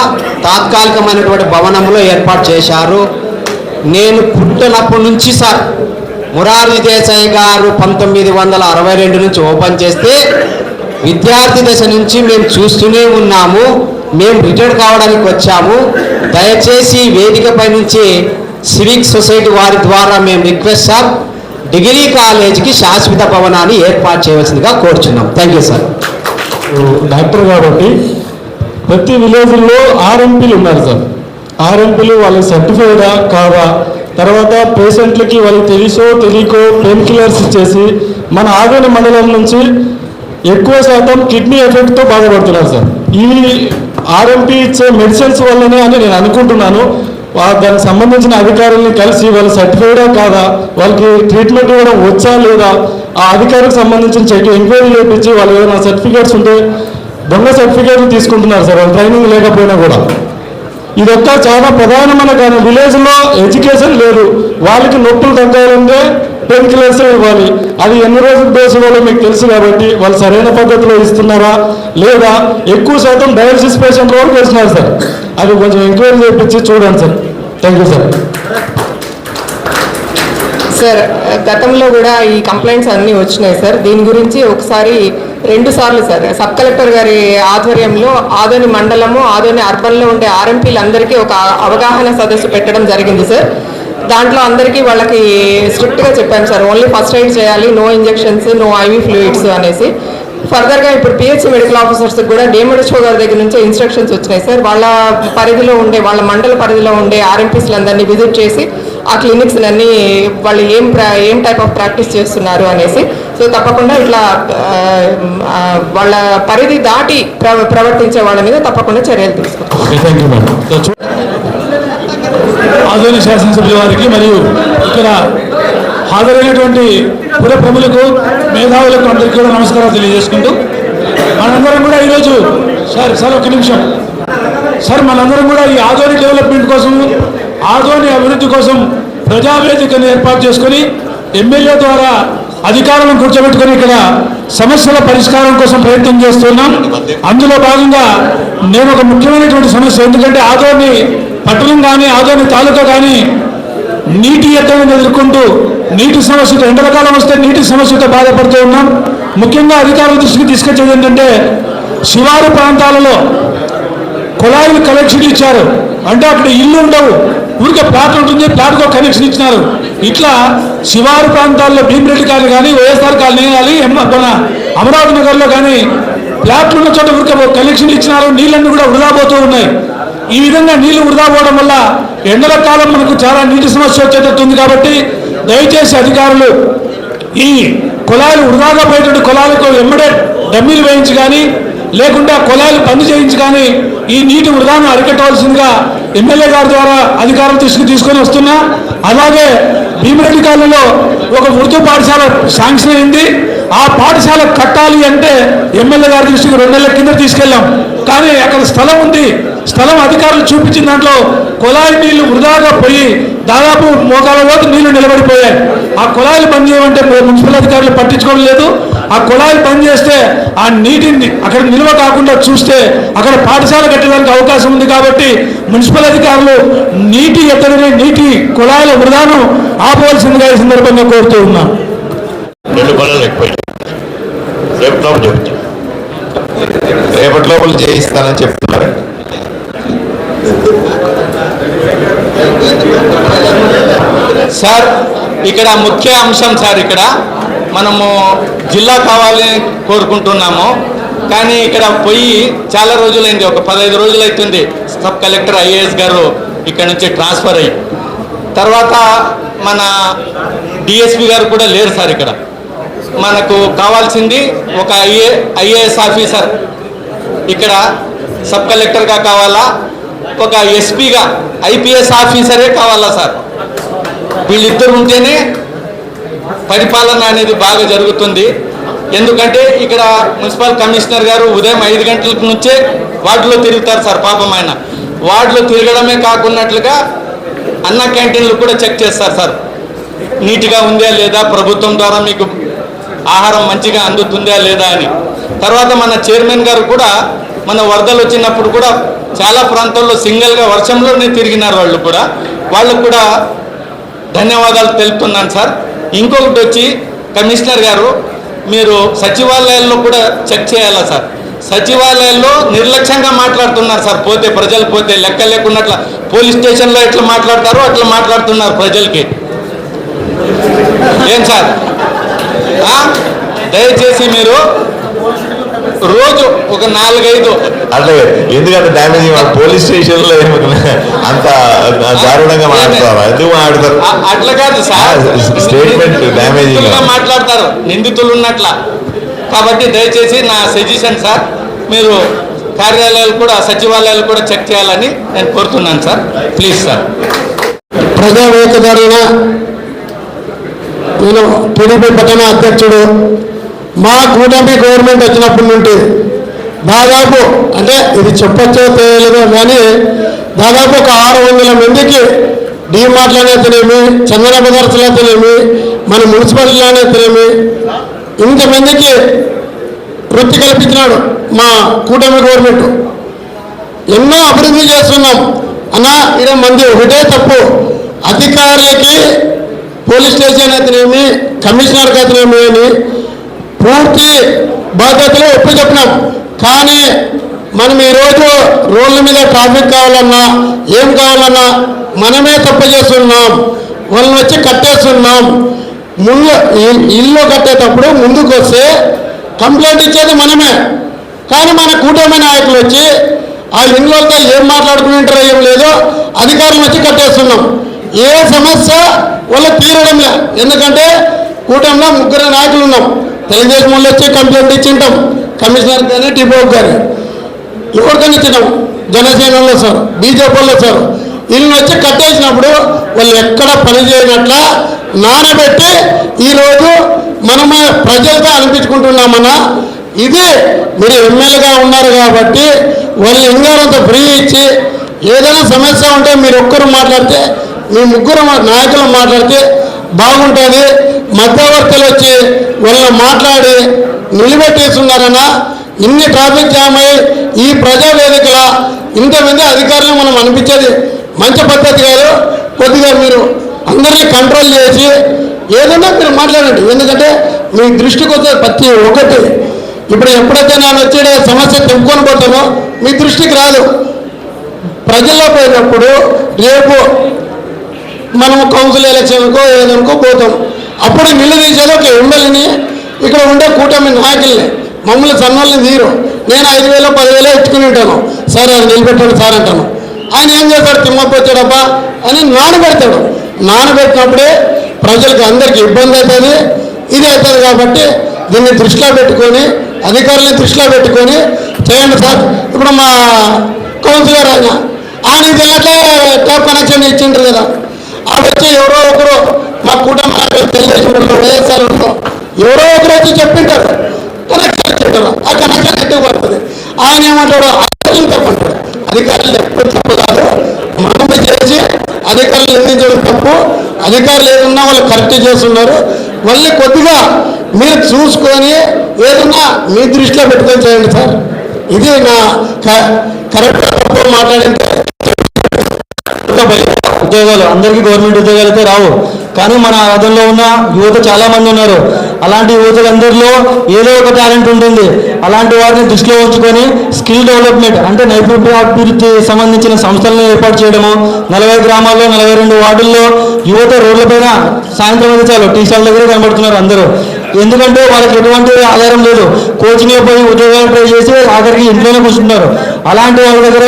తాత్కాలికమైనటువంటి భవనంలో ఏర్పాటు చేశారు. నేను పుట్టినప్పటి నుంచి సార్ మొరార్జీ దేశాయ్ గారు 1962 నుంచి ఓపెన్ చేస్తే విద్యార్థి దశ నుంచి మేము చూస్తూనే ఉన్నాము. మేము రిటైర్డ్ కావడానికి వచ్చాము. దయచేసి వేదికపై నుంచి సివిక్ సొసైటీ వారి ద్వారా మేము రిక్వెస్ట్ సార్, డిగ్రీ కాలేజీకి శాశ్వత భవనాన్ని ఏర్పాటు చేయవలసిందిగా కోరుచున్నాం. Thank you sir. డాక్టర్ కాబట్టి ప్రతి విలేజ్లో ఆర్ఎంపీలు ఉన్నారు సార్. ఆర్ఎంపీలు వాళ్ళకి సర్టిఫైడా కాదా, తర్వాత పేషెంట్లకి వాళ్ళకి తెలుసో తెలియకో పెయిన్ కిల్లర్స్ ఇచ్చేసి మన ఆదోని మండలం నుంచి ఎక్కువ శాతం కిడ్నీ ఎఫెక్ట్తో బాధపడుతున్నారు సార్. ఈ ఆర్ఎంపీ ఇచ్చే మెడిసిన్స్ వల్లనే అని నేను అనుకుంటున్నాను. దానికి సంబంధించిన అధికారుల్ని కలిసి వాళ్ళు సర్టిఫైడా కాదా, వాళ్ళకి ట్రీట్మెంట్ ఇవ్వడం వచ్చా లేదా, ఆ అధికారికి సంబంధించిన ఎంక్వైరీ చేయించి వాళ్ళు ఏదైనా సర్టిఫికేట్స్ ఉంటే దొంగ సర్టిఫికేట్లు తీసుకుంటున్నారు సార్, వాళ్ళు ట్రైనింగ్ లేకపోయినా కూడా. ఇదొక్క చాలా ప్రధానమైన కానీ విలేజ్లో ఎడ్యుకేషన్ లేదు. వాళ్ళకి నొప్పులు తగ్గాలంటే పెయిన్ కిల్లర్స్ ఇవ్వాలి. అది ఎన్ని రోజులు డోసు ఇవ్వాలో మీకు తెలుసు కాబట్టి వాళ్ళు సరైన పద్ధతిలో ఇస్తున్నారా లేదా ఎక్కువ శాతం డయాలసిస్ పేషెంట్ వరకు వేస్తున్నారు సార్. అది కొంచెం ఎంక్వైరీ చేయించి చూడండి sir. Thank you sir. Sir గతంలో కూడా ఈ కంప్లైంట్స్ అన్నీ వచ్చినాయి సార్. దీని గురించి ఒకసారి 2 సార్లు సార్ సబ్ కలెక్టర్ గారి ఆధ్వర్యంలో ఆదోని మండలము ఆదోని అర్బన్లో ఉండే ఆర్ఎంపీలందరికీ ఒక అవగాహన సదస్సు పెట్టడం జరిగింది సార్. దాంట్లో అందరికీ వాళ్ళకి స్ట్రిక్ట్గా చెప్పాను సార్, ఓన్లీ ఫస్ట్ ఎయిడ్ చేయాలి, no injections, no IV fluids అనేసి. ఫర్దర్గా ఇప్పుడు పిహెచ్ మెడికల్ ఆఫీసర్స్ కూడా డిఎంహెచ్ఓ గారి దగ్గర నుంచి ఇన్స్ట్రక్షన్స్ వచ్చినాయి సార్. వాళ్ళ పరిధిలో ఉండే వాళ్ళ మండల పరిధిలో ఉండే ఆర్ఎంపీస్లందరినీ విజిట్ చేసి ఆ క్లినిక్స్ అన్నీ వాళ్ళు ఏం టైప్ ఆఫ్ ప్రాక్టీస్ చేస్తున్నారు అనేసి. సో తప్పకుండా ఇట్లా వాళ్ళ పరిధి దాటి ప్రవర్తించే వాళ్ళ మీద తప్పకుండా చర్యలు తీసుకుంటాం. ఆదోని శాసనసభ్యుల వారికి మరియు ఇక్కడ హాజరైనటువంటి పుర ప్రములకు మేధావులకు అందరికీ కూడా నమస్కారాలు తెలియజేసుకుంటూ మనందరం కూడా ఈరోజు సార్ ఒక నిమిషం సార్, మనందరం కూడా ఈ ఆదోని డెవలప్మెంట్ కోసం ఆదోని అభివృద్ధి కోసం ప్రజావేదికను ఏర్పాటు చేసుకొని ఎమ్మెల్యే ద్వారా అధికారులను కూర్చోబెట్టుకొని ఇక్కడ సమస్యల పరిష్కారం కోసం ప్రయత్నం చేస్తున్నాం. అందులో భాగంగా నేను ఒక ముఖ్యమైనటువంటి సమస్య, ఎందుకంటే ఆదోని పట్టణం కానీ ఆదోని తాలూకా కానీ నీటి ఎద్దడిని ఎదుర్కొంటూ నీటి సమస్యతో ఎండల కాలం వస్తే నీటి సమస్యతో బాధపడుతూ ఉన్నాం. ముఖ్యంగా అధికారుల దృష్టికి తీసుకొచ్చేది ఏంటంటే శివారు ప్రాంతాలలో కుళాయిలు కనెక్షన్ ఇచ్చారు. అంటే అక్కడ ఇల్లు ఉండవు, ఊరికే ప్లాట్ ఉంటుంది, ప్లాట్కో కనెక్షన్ ఇచ్చినారు. ఇట్లా శివారు ప్రాంతాల్లో భీమిరెడ్డి కాలనీ కానీ వైఎస్ఆర్ కాలనీ కానీ మన అమరావతి నగర్లో కానీ ప్లాట్లు ఉన్న చోట ఊరికే కనెక్షన్ ఇచ్చినారు. నీళ్ళన్నీ కూడా వృధా పోతూ ఉన్నాయి. ఈ విధంగా నీళ్లు వృధా పోవడం వల్ల ఎండల కాలం మనకు చాలా నీటి సమస్య వచ్చేటట్టుంది. కాబట్టి దయచేసి అధికారులు ఈ కుళాయిలు వృధాగా పోయేటువంటి కుళాయిలకు ఎమ్మడే డమ్మీలు వేయించి కానీ లేకుండా కుళాయిలు బంద్ చేయించి కానీ ఈ నీటి వృధాను అరికట్టవలసిందిగా ఎమ్మెల్యే గారి ద్వారా అధికారుల దృష్టికి తీసుకొని వస్తున్నా. అలాగే భీమిరెడ్డి కాలనీలో ఒక ఉర్దూ పాఠశాల శాంక్షన్ అయింది. ఆ పాఠశాల కట్టాలి అంటే ఎమ్మెల్యే గారి దృష్టికి 2 నెలల కింద తీసుకెళ్ళాం. కానీ అక్కడ స్థలం ఉంది, స్థలం అధికారులు చూపించిన దాంట్లో కుళాయి నీళ్లు వృధాగా పోయి దాదాపు మోకాల వరకు నీళ్లు నిలబడిపోయాయి. ఆ కుళాయిలు బంద్ చేయమంటే మున్సిపల్ అధికారులు పట్టించుకోవడం లేదు. ఆ కుళాయిలు బంద్ చేస్తే ఆ నీటిని అక్కడ నిల్వ కాకుండా చూస్తే అక్కడ పాఠశాల కట్టడానికి అవకాశం ఉంది. కాబట్టి మున్సిపల్ అధికారులు నీటి ఎద్దడిని నీటి కుళాయిల వృధాను ఆపవలసిందిగా ఈ సందర్భంగా కోరుతూ ఉన్నాం. 2 పనులు ఎక్కువ రేపటి లోపల చేయిస్తానని చెప్తున్నారు. సార్ ఇక్కడ ముఖ్య అంశం సార్, ఇక్కడ మనము జిల్లా కావాలని కోరుకుంటున్నాము. కానీ ఇక్కడ పోయి చాలా రోజులైంది, ఒక 15 రోజులు అవుతుంది. సబ్ కలెక్టర్ ఐఏఎస్ గారు ఇక్కడ నుంచి ట్రాన్స్ఫర్ అయ్యి తర్వాత మన డిఎస్పి గారు కూడా లేరు సార్. ఇక్కడ మనకు కావాల్సింది ఒక ఐఏఎస్ ఆఫీసర్ ఇక్కడ సబ్ కలెక్టర్గా కావాలా, ఒక ఎస్పీగా ఐపీఎస్ ఆఫీసరే కావాలా సార్. వీళ్ళిద్దరు ఉంటేనే పరిపాలన అనేది బాగా జరుగుతుంది. ఎందుకంటే ఇక్కడ మున్సిపల్ కమిషనర్ గారు ఉదయం 5 గంటల నుంచే వార్డులో తిరుగుతారు సార్. పాపం ఆయన వార్డులో తిరగడమే కాకున్నట్లుగా అన్న క్యాంటీన్లు కూడా చెక్ చేస్తారు సార్, నీట్గా ఉందా లేదా, ప్రభుత్వం ద్వారా మీకు ఆహారం మంచిగా అందుతుందా లేదా అని. తర్వాత మన చైర్మన్ గారు కూడా మన వరదలు వచ్చినప్పుడు కూడా చాలా ప్రాంతాల్లో సింగిల్గా వర్షంలోనే తిరిగినారు. వాళ్ళకు కూడా ధన్యవాదాలు తెలుపుతున్నాను సార్. ఇంకొకటి వచ్చి కమిషనర్ గారు, మీరు సచివాలయాల్లో కూడా చెక్ చేయాలా సార్. సచివాలయాల్లో నిర్లక్ష్యంగా మాట్లాడుతున్నారు సార్. పోతే ప్రజలు పోతే లెక్క లేకున్నట్ల పోలీస్ స్టేషన్లో ఎట్లా మాట్లాడతారో అట్లా మాట్లాడుతున్నారు ప్రజలకి. ఏం సార్, దయచేసి మీరు రోజు ఒక 4-5 అంటే ఎందుకంటే డ్యామేజ్ పోలీస్ స్టేషన్ లో అంత దారుణంగా మాట్లాడతారు, ఎందుకు మాట్లాడతారు? అట్లా కాదు సార్, స్టేట్మెంట్ డ్యామేజింగ్ మాట్లాడతారు నిందితులు ఉన్నట్ల. కాబట్టి దయచేసి నా సజెషన్ సార్, మీరు కార్యాలయాలు కూడా సచివాలయాలు కూడా చెక్ చేయాలని నేను కోరుతున్నాను సార్. Please sir. ప్రజావేదిక నేను టీడీపీ పట్టణ అధ్యక్షుడు. మా కూటమి గవర్నమెంట్ వచ్చినప్పటి నుండి దాదాపు అంటే ఇది చెప్పచ్చో తెలియదో కానీ దాదాపు ఒక 600 మందికి డీమార్ట్లనేతనేమి, చందన పదార్థాలనేమి, మన మున్సిపాలిటీలనేతనేమి ఇంతమందికి వృత్తి కల్పించినాడు మా కూటమి గవర్నమెంట్. ఎన్నో అభివృద్ధి చేస్తున్నాం అన్నా. ఇదే మంది ఒకటే తప్పు, అధికారులకి పోలీస్ స్టేషన్ అయితేనేమి, కమిషనర్కి అయితేనేమి అని పూర్తి బాధ్యతలు ఎప్పుడు చెప్పినాం. కానీ మనం ఈరోజు రోడ్ల మీద ట్రాఫిక్ కావాలన్నా ఏం కావాలన్నా మనమే తప్పు చేస్తున్నాం. వాళ్ళని వచ్చి కట్టేస్తున్నాం. ముందు ఇల్లు కట్టేటప్పుడు ముందుకు వస్తే కంప్లైంట్ ఇచ్చేది మనమే. కానీ మన కూటమి నాయకులు వచ్చి ఆ ఇండ్లతో ఏం మాట్లాడుకుంటారో ఏం లేదో అధికారులు వచ్చి కట్టేస్తున్నాం. ఏ సమస్య వాళ్ళు తీరడం లే. ఎందుకంటే కూటమిలో 3 నాయకులు ఉన్నాం. తెలుగుదేశం వాళ్ళు వచ్చి కంప్లైంట్ ఇచ్చింటాం, కమిషనర్ కానీ డిపోకి కానీ ఎవరికైనా ఇచ్చినాం. జనసేనలో సార్, బీజేపీలో సార్ వీళ్ళని వచ్చి కట్టేసినప్పుడు వాళ్ళు ఎక్కడ పని చేయనట్ల నానబెట్టి ఈరోజు మనము ప్రజలతో అనిపించుకుంటున్నామన్నా. ఇది మీరు ఎమ్మెల్యేగా ఉన్నారు కాబట్టి వాళ్ళు ఇంగారంత ఫ్రీ ఇచ్చి ఏదైనా సమస్య ఉంటే మీరు ఒక్కరు మాట్లాడితే, మీ 3 నాయకులు మాట్లాడితే బాగుంటుంది. మధ్యవర్తులు వచ్చి వాళ్ళని మాట్లాడి నిలబెట్టేస్తున్నారన్నా. ఇన్ని ట్రాఫిక్ జామ్ అయ్యి ఈ ప్రజావేదికల ఇంతమంది అధికారులు మనం అనిపించేది మంచి పద్ధతి కాదు. కొద్దిగా మీరు అందరినీ కంట్రోల్ చేసి ఏదైనా మీరు మాట్లాడండి. ఎందుకంటే మీ దృష్టికి వచ్చే ప్రతి ఒక్కటి ఇప్పుడు ఎప్పుడైతే నేను వచ్చే సమస్య తెంపుకొని పోతానో మీ దృష్టికి రాదు. ప్రజల్లో పోయినప్పుడు రేపు మనము కౌన్సిల్ ఎలక్షన్కో ఏదనుకో పోతాం. అప్పుడు నిలదీసేది ఒక ఎమ్మెల్యేని, ఇక్కడ ఉండే కూటమి నాయకుల్ని, మమ్మల్ని సన్నోళ్ళని తీరు. నేను 5,000 10,000 ఇచ్చుకుని ఉంటాను. సార్ అది నిలబెట్టాడు సార్ అంటాను. ఆయన ఏం చేస్తాడు, తిమ్మప్ప వచ్చాడబ్బా అని నానబెడతాడు. నానబెట్టినప్పుడే ప్రజలకు అందరికీ ఇబ్బంది అవుతుంది, ఇది అవుతుంది. కాబట్టి దీన్ని దృష్టిలో పెట్టుకొని అధికారులను దృష్టిలో పెట్టుకొని చేయండి సార్. ఇప్పుడు మా కౌన్సిలర్ ఆయన ఇట్లా ట్యాప్ కనెక్షన్ ఇచ్చింటారు కదా, అది వచ్చి ఎవరో ఒకరు మా కుటుంబ తెలుగుదేశంలో వైఎస్ఆర్ ఎవరో ఒకరు వచ్చి చెప్పింటారు, కనెక్షన్ ఇచ్చింటారు. ఆ కనెక్షన్ ఎట్టుకు పడుతుంది. ఆయన ఏమంటాడు, అధికారులు తప్పంటాడు. అధికారులు ఎప్పుడు తప్పు కాదు, మనం చేసి అధికారులు నిందించడం తప్పు. అధికారులు ఏదన్నా వాళ్ళు కరెక్ట్ చేస్తున్నారు. మళ్ళీ కొద్దిగా మీరు చూసుకొని ఏదన్నా మీ దృష్టిలో పెట్టుకొని చేయండి సార్. ఇది నా కరెక్ట్ తప్పు మాట్లాడింది. ఉద్యోగాలు అందరికీ గవర్నమెంట్ ఉద్యోగాలు అయితే రావు, కానీ మన ఆదంలో ఉన్న యువత చాలా మంది ఉన్నారు. అలాంటి యువతలందరిలో ఏదో ఒక టాలెంట్ ఉంటుంది. అలాంటి వారిని దృష్టిలో ఉంచుకొని స్కిల్ డెవలప్మెంట్ అంటే నైపుణ్యాభివృద్ధి సంబంధించిన సంస్థలను ఏర్పాటు చేయడము. 40 గ్రామాల్లో 42 వార్డుల్లో యువత రోడ్లపైన సాయంత్రం అయితే చాలు టీ స్టాల్ దగ్గర కనబడుతున్నారు అందరూ. ఎందుకంటే వాళ్ళకి ఎటువంటి ఆధారం లేదు. కోచింగ్లో పోయి ఉద్యోగాలు ట్రై చేసి ఆఖరికి ఇంట్లోనే కూర్చుంటున్నారు. అలాంటి వాళ్ళ దగ్గర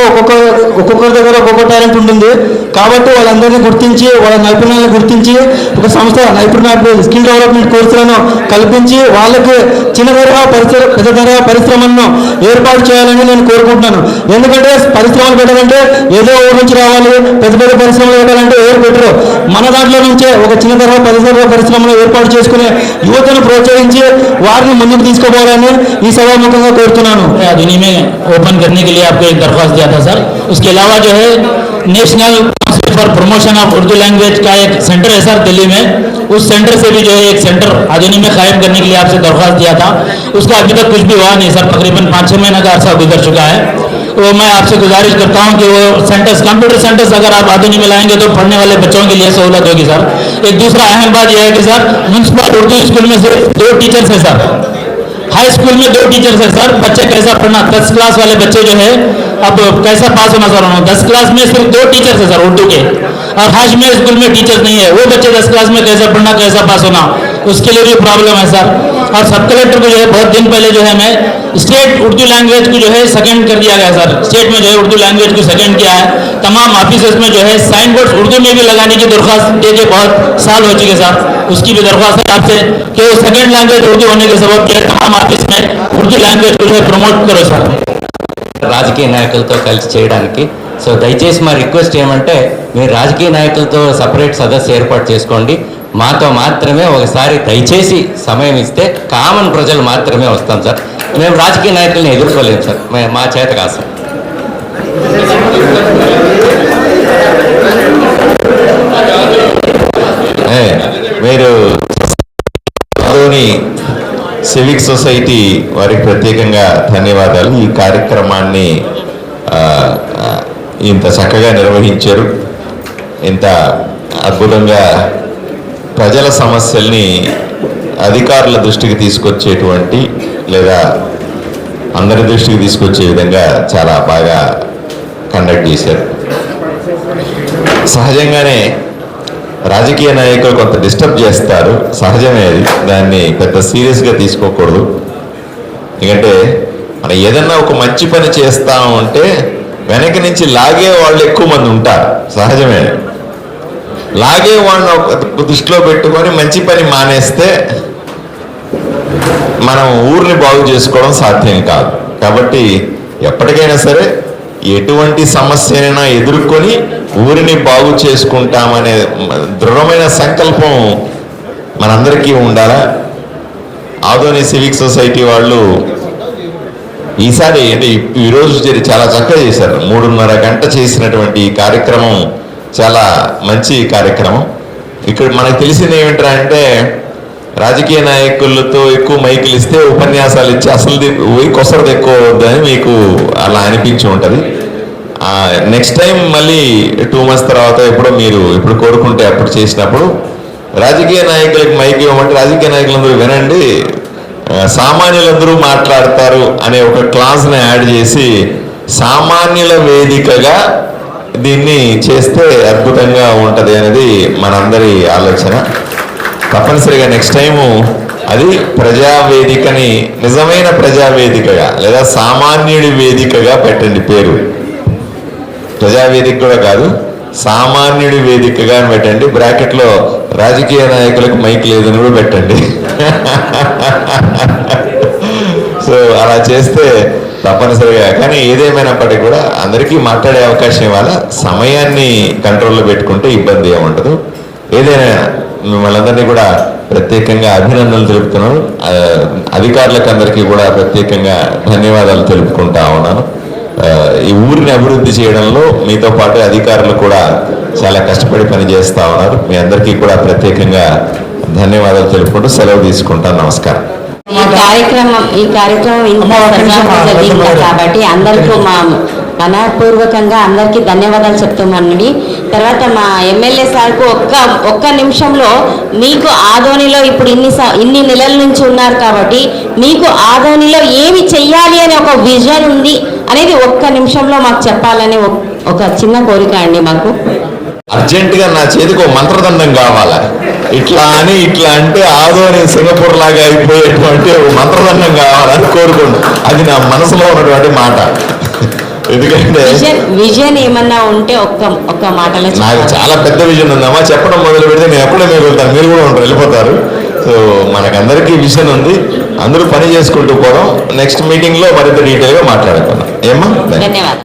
ఒక్కొక్కరి దగ్గర ఒక్కొక్క టాలెంట్ ఉంటుంది. కాబట్టి వాళ్ళందరినీ గుర్తించి వాళ్ళ నైపుణ్యాలను గుర్తించి ఒక సంస్థ నైపుణ్యాభివృద్ధి స్కిల్ డెవలప్మెంట్ కోర్సులను కల్పించి వాళ్ళకి చిన్న తరహా పెద్ద తరహా పరిశ్రమలను ఏర్పాటు చేయాలని నేను కోరుకుంటున్నాను. ఎందుకంటే పరిశ్రమలు పెట్టాలంటే ఏదో ఊరి నుంచి రావాలి, పెద్ద పెద్ద పరిశ్రమలు పెట్టాలంటే ఎవరు పెట్టరు. మన దాంట్లో నుంచే ఒక చిన్న తరహా పరిశ్రమలు ఏర్పాటు చేసుకునే యువతను ప్రోత్సహించి వారిని ముందుకు తీసుకుపోవాలని ఈ సభాముఖంగా కోరుతున్నాను. आधुनिक में ओपन करने के लिए आपको एक दरख्वास्त दिया था सर. उसके अलावा जो है national council for promotion of Urdu language का एक सेंटर है सर दिल्ली में. उस सेंटर से भी जो है एक सेंटर आधुनिक में कायम करने के लिए आपसे दरख्वास्त दिया था. उसका अभी तक कुछ भी हुआ नहीं सर. तकरीबन 5-6 महीने का अर्सा गुजर चुका है. तो मैं आपसे गुजारिश करता हूं कि वो सेंटर्स कंप्यूटर सेंटर्स अगर आप आधुनिक में लाएंगे तो पढ़ने वाले बच्चों के लिए सहूलत होगी सर. एक दूसरा अहम बात यह है कि सर म्युनिसिपल उर्दू स्कूल में सिर्फ 2 टीचर्स है सर. हाई स्कूल में 2 टीचर्स है सर. बच्चे कैसा पढ़ना, 10 क्लास वाले बच्चे जो है अब कैसा पास होना सर. 10 क्लास में सिर्फ 2 टीचर्स है सर उर्दू के, और हाशमी स्कूल में टीचर्स नहीं है. वो बच्चे 10 क्लास में कैसा पढ़ना, कैसा पास होना, उसके लिए भी प्रॉब्लम है सर. और सब कलेक्टर को जो है बहुत दिन पहले जो है मैं स्टेट उर्दू लैंग्वेज को जो है सेकंड कर दिया गया सर. स्टेट में जो है उर्दू लैंग्वेज को सेकंड किया है. तमाम ऑफिसेस में जो है साइन बोर्ड उर्दू में भी लगाने की दरख्वास्त दे के बहुत साल हो चुके सर. उसकी भी दरख्वास्त है आपसे कि वो सेकंड लैंग्वेज उर्दू होने के सबब के तमाम ऑफिस में उर्दू लैंग्वेज को जो है प्रमोट करो सर. రాజకీయ నాయకులతో కలిసి చేయడానికి. సో దయచేసి మా రిక్వెస్ట్ ఏమంటే మీరు రాజకీయ నాయకులతో సపరేట్ సదస్సు ఏర్పాటు చేసుకోండి. మాతో మాత్రమే ఒకసారి దయచేసి సమయం ఇస్తే కామన్ ప్రజలు మాత్రమే వస్తాం సార్. మేము రాజకీయ నాయకుల్ని ఎదుర్కోలేము సార్, మా చేత కాదు సార్. మీరు ఆదోని సివిక్ సొసైటీ వారికి ప్రత్యేకంగా ధన్యవాదాలు. ఈ కార్యక్రమాన్ని ఇంత చక్కగా నిర్వహించారు. ఇంత అద్భుతంగా ప్రజల సమస్యల్ని అధికారుల దృష్టికి తీసుకొచ్చేటువంటి లేదా అందరి దృష్టికి తీసుకొచ్చే విధంగా చాలా బాగా కండక్ట్ చేశారు. సహజంగానే రాజకీయ నాయకులు కొంత డిస్టర్బ్ చేస్తారు, సహజమే అది. దాన్ని పెద్ద సీరియస్గా తీసుకోకూడదు. ఎందుకంటే మనం ఏదన్నా ఒక మంచి పని చేస్తాము అంటే వెనక నుంచి లాగే వాళ్ళు ఎక్కువ మంది ఉంటారు, సహజమే. లాగే వాళ్ళని దృష్టిలో పెట్టుకొని మంచి పని మానేస్తే మనం ఊరిని బాగు చేసుకోవడం సాధ్యం కాదు. కాబట్టి ఎప్పటికైనా సరే ఎటువంటి సమస్యనైనా ఎదుర్కొని ఊరిని బాగు చేసుకుంటామనే దృఢమైన సంకల్పం మనందరికీ ఉండాలా. ఆదోని సివిక్ సొసైటీ వాళ్ళు ఈసారి అంటే ఈరోజు చాలా చక్కగా చేశారు. 3.5 గంట చేసినటువంటి ఈ కార్యక్రమం చాలా మంచి కార్యక్రమం. ఇక్కడ మనకు తెలిసింది ఏమిటంటే రాజకీయ నాయకులతో ఎక్కువ మైకులు ఇస్తే ఉపన్యాసాలు ఇచ్చి అసలు కొసరది ఎక్కువ అవుద్దని మీకు అలా అనిపించి ఉంటుంది. నెక్స్ట్ టైం మళ్ళీ 2 months తర్వాత ఎప్పుడో మీరు ఎప్పుడు కోరుకుంటే అప్పుడు చేసినప్పుడు రాజకీయ నాయకులకు మైక్ ఇవ్వమంటే రాజకీయ నాయకులందరూ వినండి, సామాన్యులందరూ మాట్లాడతారు అనే ఒక క్లాస్ని యాడ్ చేసి సామాన్యుల వేదికగా దీన్ని చేస్తే అద్భుతంగా ఉంటుంది అనేది మనందరి ఆలోచన. తప్పనిసరిగా నెక్స్ట్ టైము అది ప్రజావేదికని నిజమైన ప్రజావేదికగా లేదా సామాన్యుడి వేదికగా పెట్టండి పేరు. ప్రజావేదిక కూడా కాదు, సామాన్యుడి వేదికగా అని పెట్టండి. బ్రాకెట్లో రాజకీయ నాయకులకు మైక్ లేదని కూడా పెట్టండి. సో అలా చేస్తే తప్పనిసరిగా, కానీ ఏదేమైనప్పటికీ కూడా అందరికీ మాట్లాడే అవకాశం ఇవ్వాలా. సమయాన్ని కంట్రోల్లో పెట్టుకుంటే ఇబ్బంది ఏముండదు. ఏదైనా మిమ్మల్ని అందరినీ కూడా ప్రత్యేకంగా అభినందనలు తెలుపుతున్నాను. అధికారులకు అందరికీ కూడా ప్రత్యేకంగా ధన్యవాదాలు తెలుపుకుంటా ఉన్నాను. ఈ ఊరిని అభివృద్ధి చేయడంలో మీతో పాటు అధికారులు కూడా చాలా కష్టపడి పనిచేస్తూ ఉన్నారు. మీ అందరికీ కూడా ప్రత్యేకంగా ధన్యవాదాలు తెలుపుకుంటూ సెలవు తీసుకుంటాను. నమస్కారం. ఈ కార్యక్రమం ఇంత కాబట్టి అందరికీ మనపూర్వకంగా అందరికీ ధన్యవాదాలు చెప్తున్నానండి. తర్వాత మా ఎమ్మెల్యే సార్కు ఒక్క నిమిషంలో మీకు ఆదోనిలో ఇప్పుడు ఇన్ని నెలల నుంచి ఉన్నారు కాబట్టి మీకు ఆదోనిలో ఏమి చెయ్యాలి అనే ఒక విజన్ ఉంది అనేది ఒక్క నిమిషంలో మాకు చెప్పాలని ఒక చిన్న కోరిక అండి. మాకు అర్జెంటుగా నా చేతికి ఒక మంత్రదండం కావాలా, ఇట్లా అంటే ఆదోని సింగపూర్ లాగా అయిపోయేటువంటి ఒక మంత్రదండం కావాలని కోరుకోండి. అది నా మనసులో ఉన్నటువంటి మాట. ఎందుకంటే విజన్ ఏమన్నా ఉంటే ఒక్క మాటలో నాకు చాలా పెద్ద విజన్ ఉందమ్మా. చెప్పడం మొదలు పెడితే నేను ఎప్పుడో వెళ్తాను, మీరు కూడా ఉంటారు, వెళ్ళిపోతారు. సో మనకందరికీ విజన్ ఉంది, అందరూ పని చేసుకుంటూ పోవడం. నెక్స్ట్ మీటింగ్ లో మరింత డీటెయిల్ గా మాట్లాడుకుందాం. ఏమా? ధన్యవాదాలు.